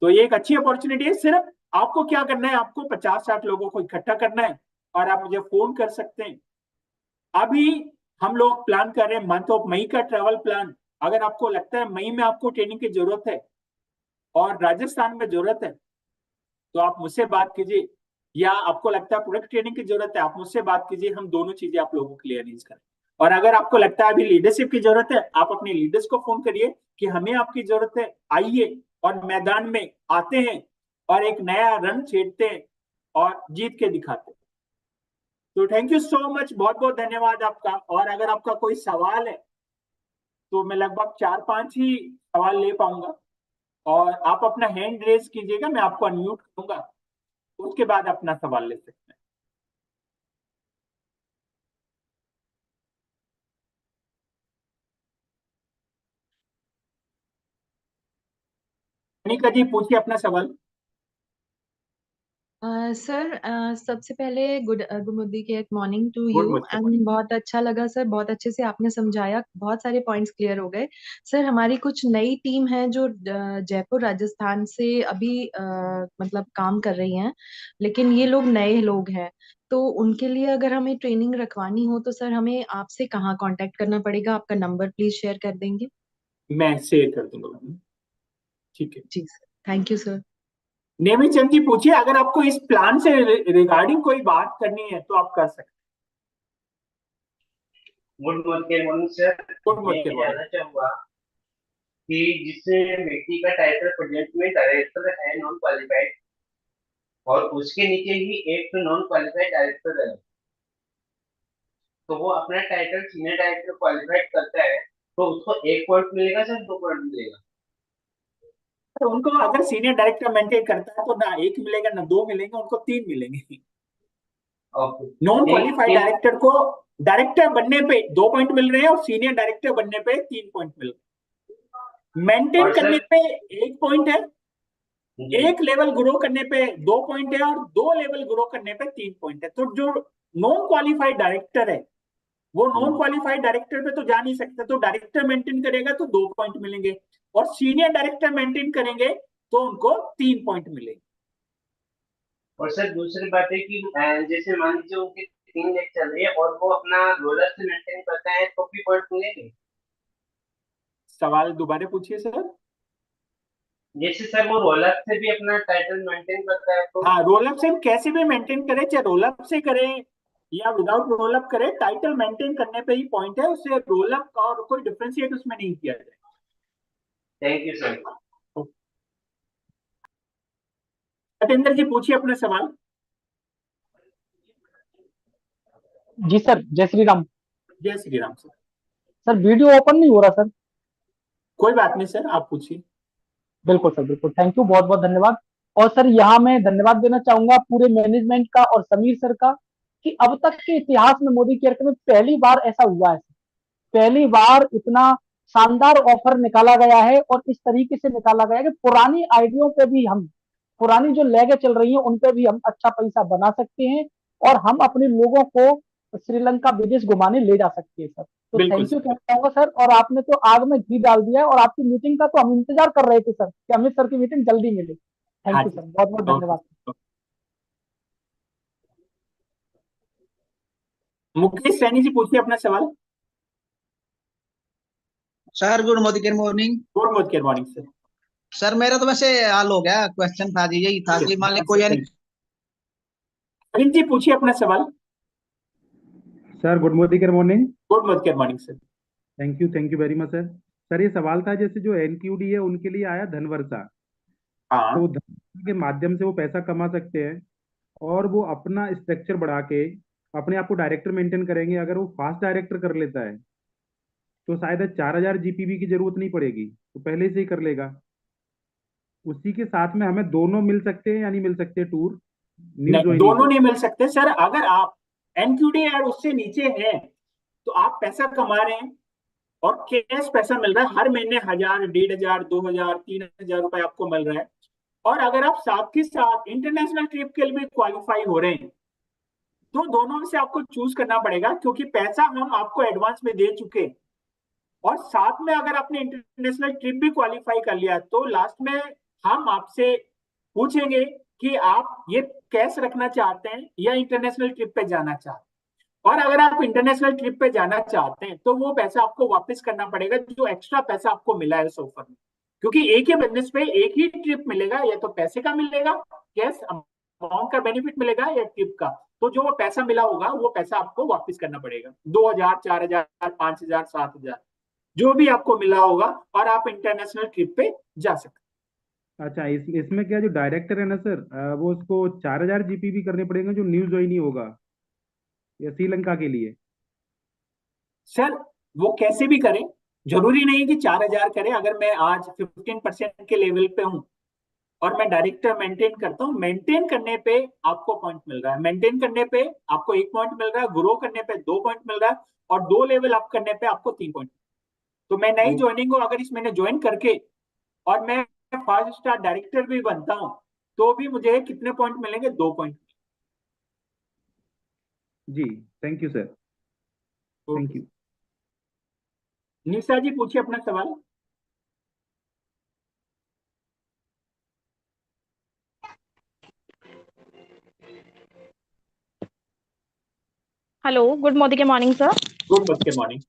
तो ये एक अच्छी अपॉर्चुनिटी है। सिर्फ आपको क्या करना है, आपको 50-60 लोगों को इकट्ठा करना है और आप मुझे फोन कर सकते हैं। अभी हम लोग प्लान कर रहे हैं मंथ ऑफ मई का ट्रैवल प्लान। अगर आपको लगता है मई में आपको ट्रेनिंग की जरूरत है और राजस्थान में जरूरत है, तो आप मुझसे बात कीजिए। या आपको लगता है प्रोडक्ट ट्रेनिंग की जरूरत है, आप मुझसे बात कीजिए, हम दोनों चीजें आप लोगों के लिए अरेंज करें। और अगर आपको लगता है अभी लीडरशिप की जरूरत है, आप अपने लीडर्स को फोन करिए कि हमें आपकी जरूरत है, आइए और मैदान में आते हैं और एक नया रन छेड़ते हैं और जीत के दिखाते हैं। तो थैंक यू सो मच, बहुत बहुत धन्यवाद आपका। और अगर आपका कोई सवाल है तो मैं लगभग 4-5 ही सवाल ले पाऊंगा, और आप अपना हैंड रेज कीजिएगा, मैं आपको अनम्यूट करूंगा, उसके बाद अपना सवाल ले सकते हैं। अनिका जी पूछिए अपना सवाल। सर, सबसे पहले good good morning to good you. मुझके एंड मॉर्निंग। बहुत अच्छा लगा सर, बहुत अच्छे से आपने समझाया, बहुत सारे पॉइंट्स क्लियर हो गए। सर, हमारी कुछ नई टीम है जो जयपुर राजस्थान से अभी मतलब काम कर रही हैं, लेकिन ये लोग नए लोग हैं। तो उनके लिए अगर हमें ट्रेनिंग रखवानी हो तो सर हमें आपसे कहाँ कांटेक्ट करना पड़ेगा? आपका नंबर प्लीज शेयर कर देंगे? मैं शेयर कर दूंगा मैम। ठीक है। जी sir, thank you sir. Nemi Chand ji पूछिए, अगर आपको इस प्लान से रिगार्डिंग कोई बात करनी है तो आप कर सकते गुड मॉर्निंग सर। हैं। गुड मैं मुझके ये मॉर्निंग। जानना चाहूंगा कि जिस व्यक्ति का टाइटल प्रोजेक्ट में डायरेक्टर है नॉन क्वालिफाइड, और उसके नीचे ही एक नॉन क्वालिफाइड डायरेक्टर है, तो वो अपना टाइटल सीनियर डायरेक्टर क्वालिफाइड करता है, तो उसको 1 पॉइंट मिलेगा सर, 2 पॉइंट मिलेगा? तो उनको अगर सीनियर डायरेक्टर मेंटेन करता है तो ना एक मिलेगा ना दो मिलेंगे, उनको तीन मिलेंगे। ओके। नॉन एक क्वालिफाइड एक डायरेक्टर को डायरेक्टर बनने पे 2 पॉइंट मिल रहे हैं और सीनियर डायरेक्टर बनने पे 3 पॉइंट मिल रहे हैं। मेंटेन और करने सर। पे 1 पॉइंट है, जी। एक लेवल ग्रो करने पे 2 पॉइंट है और 2 लेवल ग्रो करने पे 3 पॉइंट है। तो जो नॉन क्वालिफाइड डायरेक्टर है वो नॉन क्वालिफाइड डायरेक्टर पे तो जा नहीं सकता, तो डायरेक्टर मेंटेन करेगा तो 2 पॉइंट मिलेंगे, और सीनियर डायरेक्टर मेंटेन करेंगे तो उनको 3 पॉइंट मिलेंगे। और सर दूसरी बात है कि जैसे मान लीजिए उनके 3 लेग चल रही है और वो अपना रोलर से मेंटेन करता है, तो भी पॉइंट मिलेंगे? सवाल दोबारा पूछिए सर। जैसे सर वो रोलर से भी अपना टाइटल मेंटेन करता है, तो? हाँ, रोलअप से हम कैसे भी मेंटेन करें, चाहे रोलअप से करें या विदाउट रोलअप करें, टाइटल मेंटेन करने पे ही पॉइंट है, उससे रोलअप का और कोई डिफरेंशिएट उसमें नहीं किया जाए। Thank you sir. Satendra ji पूछिए अपना सवाल। जी सर, जय श्री राम। जय Shri Ram sir. Sir video open नहीं हो रहा सर। कोई बात नहीं सर, आप पूछिए। बिल्कुल सर, बिल्कुल, थैंक यू, बहुत बहुत धन्यवाद। और सर यहाँ मैं धन्यवाद देना चाहूंगा पूरे मैनेजमेंट का और समीर सर का, कि अब तक के इतिहास में मोदी केयर में पहली बार ऐसा हुआ है। पहली बार इतना शानदार ऑफर निकाला गया है और इस तरीके से निकाला गया है कि पुरानी आइडियो पे भी हम, पुरानी जो लैगे चल रही हैं उन पे भी हम अच्छा पैसा बना सकते हैं, और हम अपने लोगों को श्रीलंका विदेश घुमाने ले जा सकते हैं सर। तो बिल्कुल थैंक यू सर। कहना चाहूंगा सर। और आपने तो आग में घी डाल दिया है, और आपकी मीटिंग का तो हम इंतजार कर रहे थे सर, कि अमित सर की मीटिंग जल्दी मिले। हाँ थैंक यू जी। सर, बहुत बहुत ओके। धन्यवाद। मुकेश सैनी जी पूछिए अपना सवाल। Sir good morning. Good morning sir. Sir मेरा तो वैसे हाल हो गया, क्वेश्चन था जी, यही था कि मान ली कोई यानी। अनिल जी पूछिए अपना सवाल। Sir good morning. Good morning sir. Thank you very much sir. Sir ये सवाल था, जैसे जो एनक्यूडी है उनके लिए आया धनवर्षा, हाँ। तो धनवर्षा के माध्यम से वो पैसा कमा सकते हैं और वो अपना स्ट्रक्चर बढ़ा के अपने आप को डायरेक्टर मेंटेन करेंगे। अगर वो फास्ट डायरेक्टर कर लेता है तो शायद 4,000 जीपीवी की जरूरत नहीं पड़ेगी, तो पहले से ही कर लेगा। उसी के साथ में हमें दोनों मिल सकते हैं या नहीं मिल सकते टूर, न्यू नहीं, ज्वाइनी दोनों को? नहीं मिल सकते सर। अगर आप एनक्यूडी और उससे नीचे हैं तो आप पैसा कमा रहे हैं और कैश पैसा मिल रहा है, हर महीने 1,000, 1,500, 2,000, 3,000 रुपए आपको मिल रहा है। और अगर आप साथ के साथ इंटरनेशनल ट्रिप के लिए भी क्वालिफाई हो रहे हैं तो दोनों में से आपको चूज करना पड़ेगा, क्योंकि पैसा हम आपको एडवांस में दे चुके हैं। और साथ में अगर आपने इंटरनेशनल ट्रिप भी क्वालिफाई कर लिया तो लास्ट में हम आपसे पूछेंगे कि आप ये कैश रखना चाहते हैं या इंटरनेशनल ट्रिप पे जाना चाहते हैं। और अगर आप इंटरनेशनल ट्रिप पे जाना चाहते हैं तो वो पैसा आपको वापस करना पड़ेगा, जो एक्स्ट्रा पैसा आपको मिला है उस ऑफर में। क्योंकि एक ही बिजनेस पे एक ही ट्रिप मिलेगा, या तो पैसे का मिलेगा, कैश अमाउंट का बेनिफिट मिलेगा, या ट्रिप का। तो जो वो पैसा मिला होगा वो पैसा आपको वापस करना पड़ेगा, 2,000, 4,000, 5,000, 7,000, जो भी आपको मिला होगा, और आप इंटरनेशनल ट्रिप पे जा सकते हैं। अच्छा, इसमें क्या जो डायरेक्टर है ना सर, वो उसको 4,000 जीपीबी करने पड़ेंगे जो न्यू ज्वाइनी होगा, या श्रीलंका के लिए? सर वो कैसे भी करें, जरूरी नहीं कि 4,000 करें। अगर मैं आज 15% के लेवल पे हूं और मैं डायरेक्टर मेंटेन करता हूं, मेंटेन करने पे आपको पॉइंट मिल रहा है, मेंटेन करने पे आपको 1 पॉइंट मिल रहा है, ग्रो करने पे 2 पॉइंट मिल रहा है, और 2 लेवल अप करने पे आपको 3 पॉइंट। तो मैं नई वो ज्वाइनिंग हूँ, अगर इस महीने ज्वाइन करके और मैं 5 स्टार डायरेक्टर भी बनता हूँ तो भी मुझे कितने पॉइंट मिलेंगे? 2 पॉइंट। जी, thank you sir, thank okay, you. Nisha ji पूछिए अपना सवाल। Hello, good morning sir. Good morning.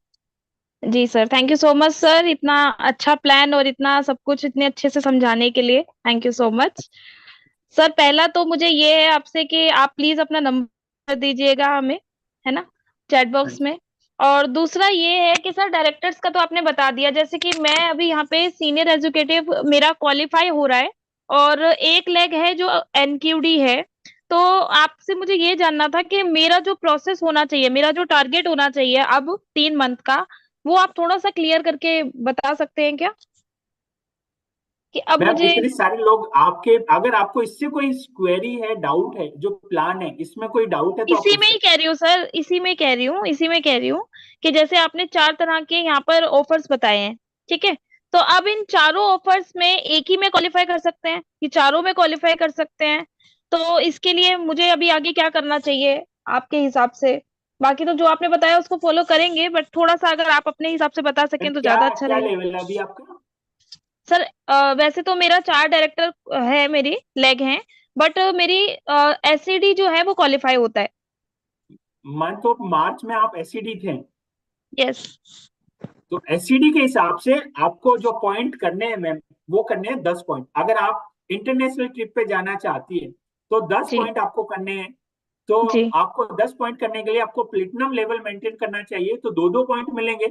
जी sir, thank you so much sir, इतना अच्छा प्लान और इतना सब कुछ इतने अच्छे से समझाने के लिए thank you so much. Sir पहला तो मुझे ये है आपसे कि आप प्लीज अपना नंबर दीजिएगा हमें, है ना, चैट हाँ बॉक्स जी। में। और दूसरा ये है कि सर डायरेक्टर्स का तो आपने बता दिया, जैसे कि मैं अभी यहाँ पे सीनियर एजुकेटिव मेरा क्वालिफाई हो रहा है, और एक लेग है जो एनक्यूडी है। तो आपसे मुझे ये जानना था कि मेरा जो प्रोसेस होना चाहिए, मेरा जो टारगेट होना चाहिए अब 3 मंथ का, वो आप थोड़ा सा क्लियर करके बता सकते हैं क्या, कि अब मैम मुझे। इतने सारे लोग आपके, अगर आपको इससे कोई क्वेरी है, डाउट है, जो प्लान है इसमें कोई डाउट है तो आप इसी पूछ में ही सकते कह रही हूँ सर, इसी में कह रही हूँ कि जैसे आपने 4 तरह के यहाँ पर ऑफर्स बताए हैं, ठीक है, तो अब इन चारों ऑफर्स में एक ही में क्वालिफाई कर सकते हैं कि चारों में क्वालिफाई कर सकते हैं? तो इसके लिए मुझे अभी आगे क्या करना चाहिए आपके हिसाब से? बाकी तो जो आपने बताया उसको फॉलो करेंगे, बट थोड़ा सा अगर आप अपने हिसाब से बता हैं। सकें तो क्या ज्यादा अच्छा क्या रहेगा। लेवल है अभी आपका? सर वैसे तो मेरा 4 डायरेक्टर है, मेरी लेग हैं, बट मेरी एससीडी जो है वो क्वालिफाई होता है। मंथ ऑफ मार्च में आप एससीडी थे, यस। तो एससीडी के हिसाब से आपको जो पॉइंट करने हैं मैम, वो करने हैं 10 पॉइंट। अगर आप इंटरनेशनल ट्रिप पे जाना चाहती है तो दस जी। पॉइंट आपको करने हैं। तो जी। आपको 10 पॉइंट करने के लिए आपको प्लेटिनम लेवल मेंटेन करना चाहिए, तो 2-2 पॉइंट मिलेंगे।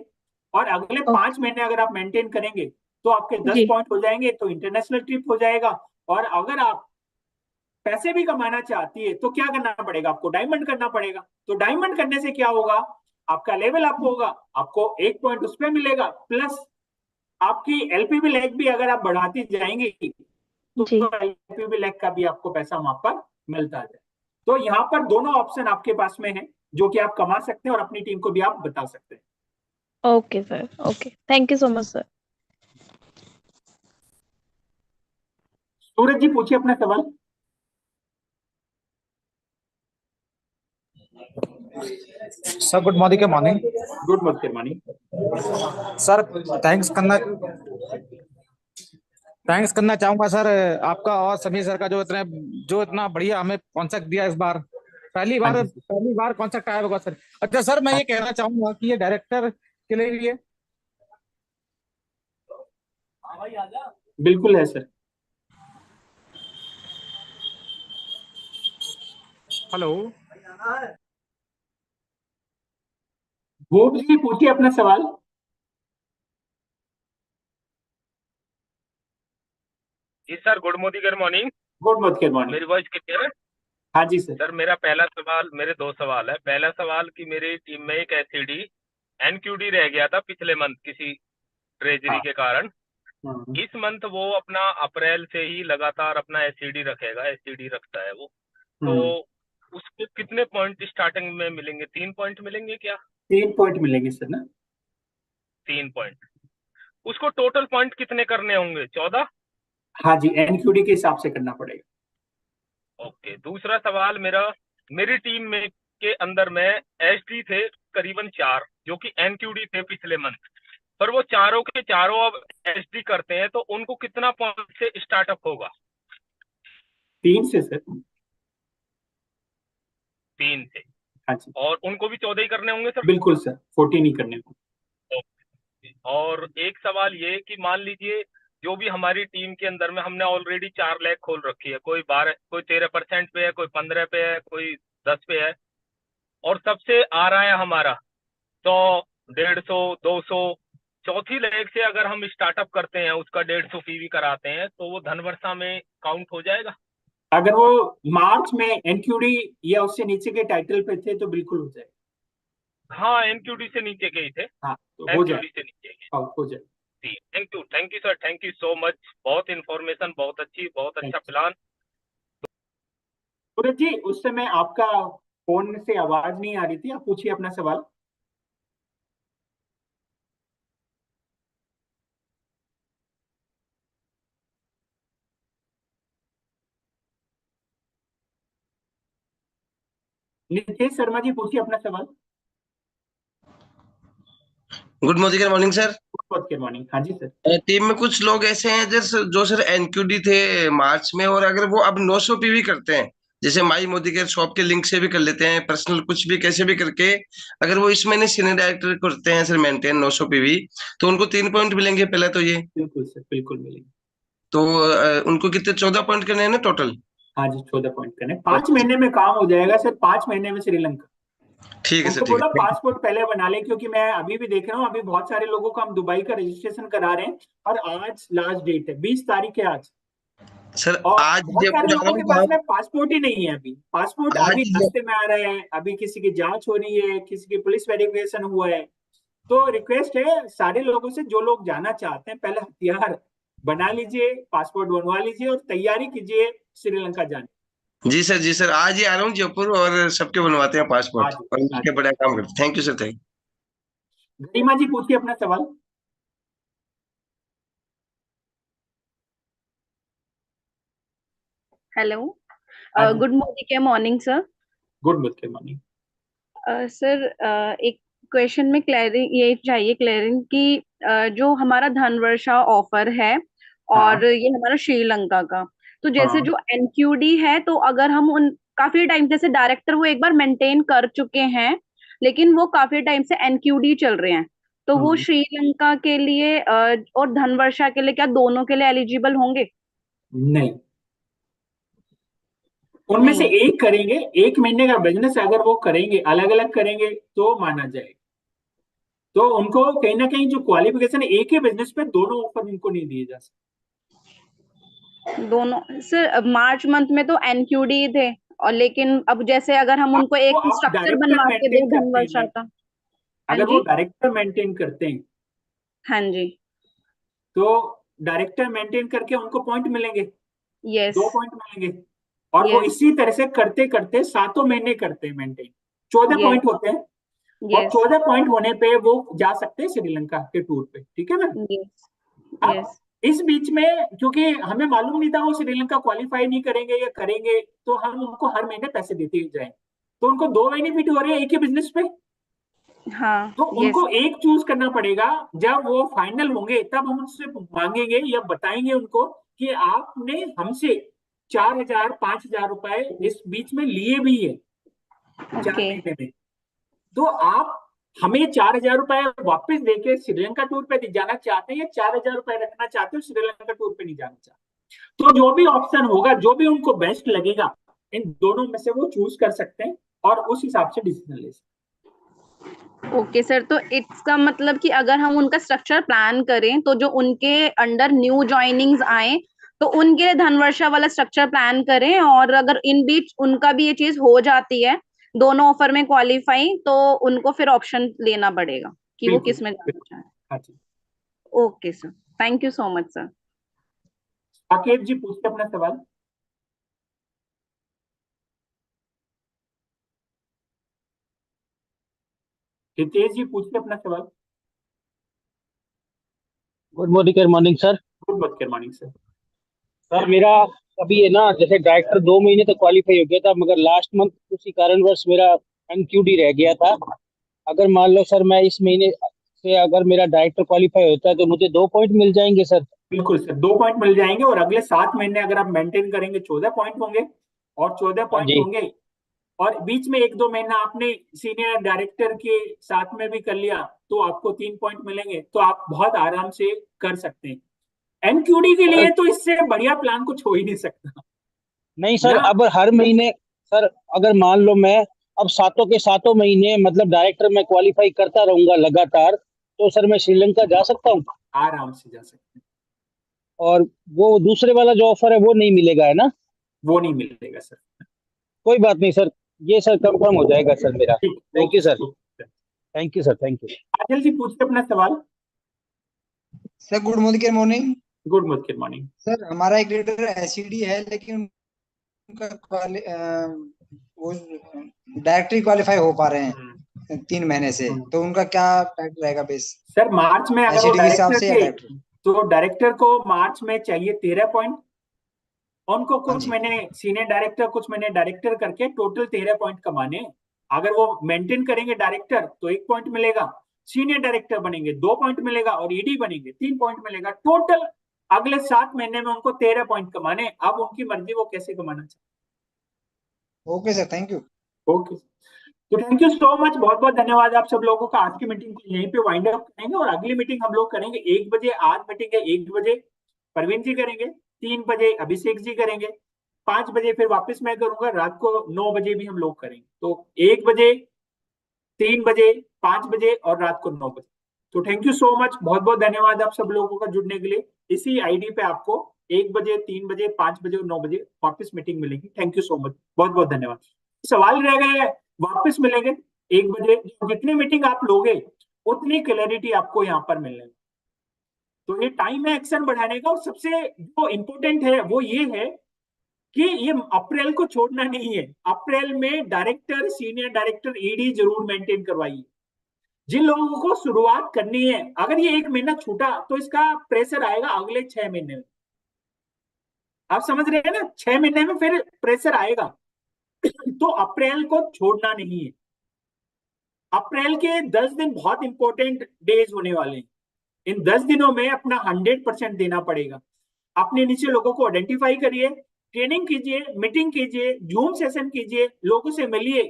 और अगले ओ, 5 महीने अगर आप मेंटेन करेंगे तो आपके दस जी। पॉइंट हो जाएंगे, तो इंटरनेशनल ट्रिप हो जाएगा। और अगर आप पैसे भी कमाना चाहती है तो क्या करना पड़ेगा? आपको डायमंड करना पड़ेगा। तो डायमंड करने से क्या होगा? आपका लेवल अप होगा, आपको 1 पॉइंट उस पर मिलेगा, प्लस आपकी एलपीवी लैग भी अगर आप बढ़ाती जाएंगे तो जी। एलपीवी लैग का भी आपको पैसा वहां पर मिलता है। तो यहाँ पर दोनों ऑप्शन आपके पास में है, जो कि आप कमा सकते हैं और अपनी टीम को भी आप बता सकते हैं। Okay sir, okay, thank you so much sir. Suraj ji पूछिए अपना सवाल। सर गुड मॉर्निंग के morning. Good morning morning. Sir thanks करना थैंक्स करना चाहूंगा सर, आपका और समीर सर का, जो इतना बढ़िया हमें कॉन्सेप्ट दिया इस बार। पहली हाँ बार जी सर। पहली बार कॉन्सेप्ट आया होगा सर। अच्छा सर, मैं हाँ, ये कहना चाहूंगा कि ये डायरेक्टर के लिए भी है। बिल्कुल है सर। हेलो। भूप जी पूछिए अपना सवाल। जी sir, good morning. Good morning. मेरी वॉइस क्लियर है? हाँ जी सर। सर मेरा पहला सवाल, मेरे 2 सवाल है। पहला सवाल कि मेरी टीम में एक एससीडी एनक्यूडी रह गया था पिछले मंथ किसी ट्रेजरी हाँ। के कारण। हाँ। इस मंथ वो अपना अप्रैल से ही लगातार अपना एससीडी रखेगा, एससीडी रखता है वो। तो हम्म। उसको कितने पॉइंट स्टार्टिंग में मिलेंगे? 3 पॉइंट मिलेंगे क्या? 3 पॉइंट मिलेंगे सर ना। 3 पॉइंट। उसको टोटल पॉइंट कितने करने होंगे? 14? हाँ जी, एनक्यूडी के हिसाब से करना पड़ेगा। ओके। दूसरा सवाल मेरा, मेरी टीम में के अंदर में एसटी थे करीबन 4, जो कि एनक्यूडी थे पिछले मंथ। पर वो चारों के चारों अब एसडी करते हैं, तो उनको कितना पॉइंट से स्टार्टअप होगा? 3 से सर। 3 से। हाँ जी, और उनको भी 14 ही करने होंगे सर? बिल्कुल सर, 14 ही करने को। और एक सवाल ये कि मान लीजिए जो भी हमारी टीम के अंदर में हमने ऑलरेडी 4 लैख खोल रखी है, कोई 12, कोई 13% पे है, कोई 15 पे है, कोई 10 पे है, और सबसे आ रहा है हमारा 100, 150, 200, चौथी लेग से अगर हम स्टार्टअप करते हैं, उसका 150 पीवी कराते हैं, तो वो धनवर्षा में काउंट हो जाएगा? अगर वो मार्च में एनक्यूडी या उससे नीचे के टाइटल पे थे तो बिल्कुल हो जाएगा। हाँ, एनक्यूडी से नीचे के ही थे। हाँ, तो हो एनक्यूडी जाएगा, से नीचे के। हो जाएगा। Thank you sir, thank you so much. बहुत इंफॉर्मेशन, बहुत अच्छी, बहुत अच्छा प्लान। सूरज जी, उस समय आपका फोन से आवाज नहीं आ रही थी, आप पूछिए अपना सवाल। नितेश शर्मा जी, पूछिए अपना सवाल। Good morning sir. Good morning. हाँ जी सर। टीम में कुछ लोग ऐसे हैं जो सर एनक्यूडी थे मार्च में, और अगर वो अब 900 पीवी करते हैं, जैसे माई मोदी के शॉप के लिंक से भी कर लेते हैं, पर्सनल कुछ भी कैसे भी करके, अगर वो इस महीने सीनियर डायरेक्टर करते हैं सर मेंटेन 900 पीवी, तो उनको 3 पॉइंट मिलेंगे पहले तो ये। बिल्कुल सर, बिल्कुल मिलेंगे। तो उनको कितने 14 पॉइंट करने हैं ना टोटल? हाँ जी, 14 पॉइंट करने, 5 महीने में काम हो जाएगा सर, 5 महीने में श्रीलंका। ठीक है सर, उनको ठीक बोला है। पासपोर्ट पहले बना ले, क्योंकि मैं अभी भी देख रहा हूँ, अभी बहुत सारे लोगों को हम दुबई का रजिस्ट्रेशन करा रहे हैं, और आज लास्ट डेट है, 20 तारीख है आज। सर और आज बहुत सारे जयपुर आ लोगों के रहा पास हूँ, में पासपोर्ट ही नहीं है अभी। पासपोर्ट आज अभी रास्ते में आ रहे हैं, अभी किसी की जांच हो रही है, किसी की पुलिस वेरिफिकेशन हुआ है। तो रिक्वेस्ट है सारे लोगों से, जो लोग जाना चाहते हैं, पहले हथियार बना लीजिए, पासपोर्ट बनवा लीजिए और तैयारी कीजिए श्रीलंका जाने। जी सर, जी सर, आज ही आ रहा हूँ जयपुर, और सबके बनवाते हैं पासपोर्ट, आज और मिलके बड़ा काम करते हैं। Thank you sir, thank you. Garima ji, पूछिए अपना सवाल। हेलो, हाँ जी, good morning sir. Good morning. Sir, एक क्वेश्चन में क्लियरिंग ये चाहिए, क्लियरिंग कि जो हमारा धनवर्षा ऑफर है हाँ और ये हमारा श्रीलंका का, तो जैसे हाँ। जो एनक्यूडी है, तो अगर हम उन काफी टाइम जैसे डायरेक्टर वो एक बार मेंटेन कर चुके हैं, लेकिन वो काफी टाइम से एनक्यूडी चल रहे हैं, तो वो श्रीलंका के लिए और धनवर्षा के लिए क्या दोनों के लिए एलिजिबल होंगे? नहीं, उनमें से नहीं। एक करेंगे, 1 महीने का बिजनेस अगर वो करेंगे, अलग अलग करेंगे तो माना जाएगा। तो उनको कहीं ना कहीं जो क्वालिफिकेशन है, एक ही बिजनेस पे दोनों ऑफर उनको नहीं दिए जा सकते। दोनों सर, मार्च मंथ में तो एनक्यूडी थे, और लेकिन अब जैसे अगर हम उनको तो एक आप स्ट्रक्चर डायरेक्टर बनवा के दे मेंटेन करते हैं धनवर्षा मैम, का। हाँ अगर वो जी। डायरेक्टर मेंटेन करते हैं हाँ जी। तो डायरेक्टर मेंटेन करके उनको पॉइंट मिलेंगे, यस। 2 पॉइंट मिलेंगे। और वो यस। इसी तरह से करते करते 7 महीने करते हैं मेंटेन, 14 यस। पॉइंट होते हैं। और यस। 14 पॉइंट होने पे वो जा सकते हैं श्रीलंका के टूर पे, ठीक है ना। यस। अब यस। इस बीच में, क्योंकि हमें मालूम नहीं था वो श्रीलंका क्वालिफाई नहीं करेंगे या करेंगे, तो हम उनको हर महीने पैसे देते ही जाए, तो उनको 2 बेनिफिट हो रहे हैं एक ही बिजनेस पे। हाँ। तो यस। उनको एक चूज करना पड़ेगा। जब वो फाइनल होंगे तब हम उनसे मांगेंगे या बताएंगे उनको कि आपने हमसे 4,000 5,000 रुपए इस बीच में लिए भी है 4 ओके। महीने में, तो आप हमें 4,000 रुपए वापस देके श्रीलंका टूर पे जाना चाहते हैं या 4,000 रुपए रखना चाहते हो, श्रीलंका टूर पे नहीं जाना चाहते। तो जो भी ऑप्शन होगा, जो भी उनको बेस्ट लगेगा, इन दोनों में से वो चूज कर सकते हैं और उस हिसाब से डिसीजन ले सकते ओके सर, तो इसका मतलब कि अगर हम उनका स्ट्रक्चर प्लान करें, तो जो उनके अंडर न्यू ज्वाइनिंग्स आए, तो उनके लिए धनवर्षा वाला स्ट्रक्चर प्लान करें, और अगर इन बीच उनका भी ये चीज हो जाती है, दोनों ऑफर में क्वालिफाई, तो उनको फिर ऑप्शन लेना पड़ेगा कि वो बिल्कुल किस में जाना चाहे। हाँ जी। Okay sir, thank you so much sir. Saket ji, पूछते अपना सवाल। हितेश जी, पूछते अपना सवाल। Good morning sir. Good morning sir. Sir मेरा अभी है ना, जैसे डायरेक्टर 2 महीने तक क्वालिफाई हो गया था, मगर लास्ट मंथ किसी कारणवश मेरा एनक्यूडी रह गया था। अगर मान लो सर मैं इस महीने से अगर मेरा डायरेक्टर क्वालिफाई होता है तो मुझे 2 पॉइंट मिल जाएंगे सर? बिल्कुल सर, 2 पॉइंट मिल जाएंगे और अगले 7 महीने अगर आप मेंटेन करेंगे 14 पॉइंट होंगे, और 14 हाँ पॉइंट जी। होंगे और बीच में 1-2 महीना आपने सीनियर डायरेक्टर के साथ में भी कर लिया तो आपको 3 पॉइंट मिलेंगे, तो आप बहुत आराम से कर सकते हैं। एनक्यूडी के लिए तो इससे बढ़िया प्लान कुछ हो ही नहीं सकता। नहीं सर, ना? अब हर महीने सर, अगर मान लो मैं अब 7 के 7 महीने मतलब डायरेक्टर में क्वालिफाई करता रहूंगा लगातार, तो सर मैं श्रीलंका जा सकता हूँ? आराम से जा सकते हैं। और वो दूसरे वाला जो ऑफर है वो नहीं मिलेगा, है ना? वो नहीं मिलेगा सर। कोई बात नहीं सर, ये सर कंफर्म हो जाएगा सर मेरा। Thank you sir, thank you sir, thank you. Adil ji पूछिए अपना सवाल। Sir good morning. Good morning. Sir हमारा एक लीडर एसईडी है, लेकिन उनका वो डायरेक्टली क्वालिफाई हो पा रहे हैं 3 महीने से, तो उनका क्या पैटर्न रहेगा बेस? सर मार्च में अगर वो एसईडी के हिसाब डायरेक्टर से या थे डायरेक्टर? तो डायरेक्टर को मार्च में चाहिए 13 पॉइंट, उनको हाँ कुछ जी। महीने सीनियर डायरेक्टर कुछ महीने डायरेक्टर करके टोटल 13 पॉइंट कमाने। अगर वो मेंटेन करेंगे डायरेक्टर तो 1 पॉइंट मिलेगा, सीनियर डायरेक्टर बनेंगे 2 पॉइंट मिलेगा और ईडी बनेंगे 3 पॉइंट मिलेगा। टोटल अगले 7 महीने में उनको 13 पॉइंट कमाने। अब उनकी मर्जी वो कैसे कमाना चाहते। Okay sir, thank you. Okay, तो थैंक यू सो मच, बहुत बहुत धन्यवाद आप सब लोगों का। आज की मीटिंग को यहीं पे वाइंड अप करेंगे और अगली मीटिंग हम लोग करेंगे 1 बजे। आज मीटिंग है 1 बजे परवीन जी करेंगे, 3 बजे अभिषेक जी करेंगे, 5 बजे फिर वापस मैं करूंगा, रात को 9 बजे भी हम लोग करेंगे। तो 1 बजे, 3 बजे, 5 बजे और रात को 9 बजे। तो थैंक यू सो मच, बहुत बहुत धन्यवाद आप सब लोगों का जुड़ने के लिए। इसी आईडी पे आपको 1 बजे, 3 बजे, 5 बजे और 9 बजे वापस मीटिंग मिलेगी। थैंक यू सो मच, बहुत बहुत धन्यवाद। सवाल रह गए, वापस मिलेंगे 1 बजे। जितनी मीटिंग आप लोगे उतनी क्लैरिटी आपको यहाँ पर मिलने। तो ये टाइम है एक्शन बढ़ाने का। और सबसे जो इंपॉर्टेंट है वो ये है कि ये अप्रैल को छोड़ना नहीं है। अप्रैल में डायरेक्टर, सीनियर डायरेक्टर, ईडी जरूर मेंटेन करवाइए। जिन लोगों को शुरुआत करनी है, अगर ये 1 महीना छूटा तो इसका प्रेशर आएगा अगले 6 महीने में। आप समझ रहे हैं ना, 6 महीने में फिर प्रेशर आएगा। तो अप्रैल को छोड़ना नहीं है। अप्रैल के 10 दिन बहुत इंपॉर्टेंट डेज होने वाले हैं। इन 10 दिनों में अपना 100% देना पड़ेगा। अपने नीचे लोगों को आइडेंटिफाई करिए, ट्रेनिंग कीजिए, मीटिंग कीजिए, जूम सेशन कीजिए, लोगों से मिलिए,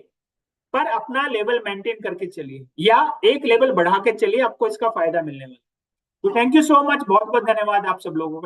पर अपना लेवल मेंटेन करके चलिए या एक लेवल बढ़ा के चलिए, आपको इसका फायदा मिलने वाला है। तो थैंक यू सो मच, बहुत बहुत धन्यवाद आप सब लोगों का।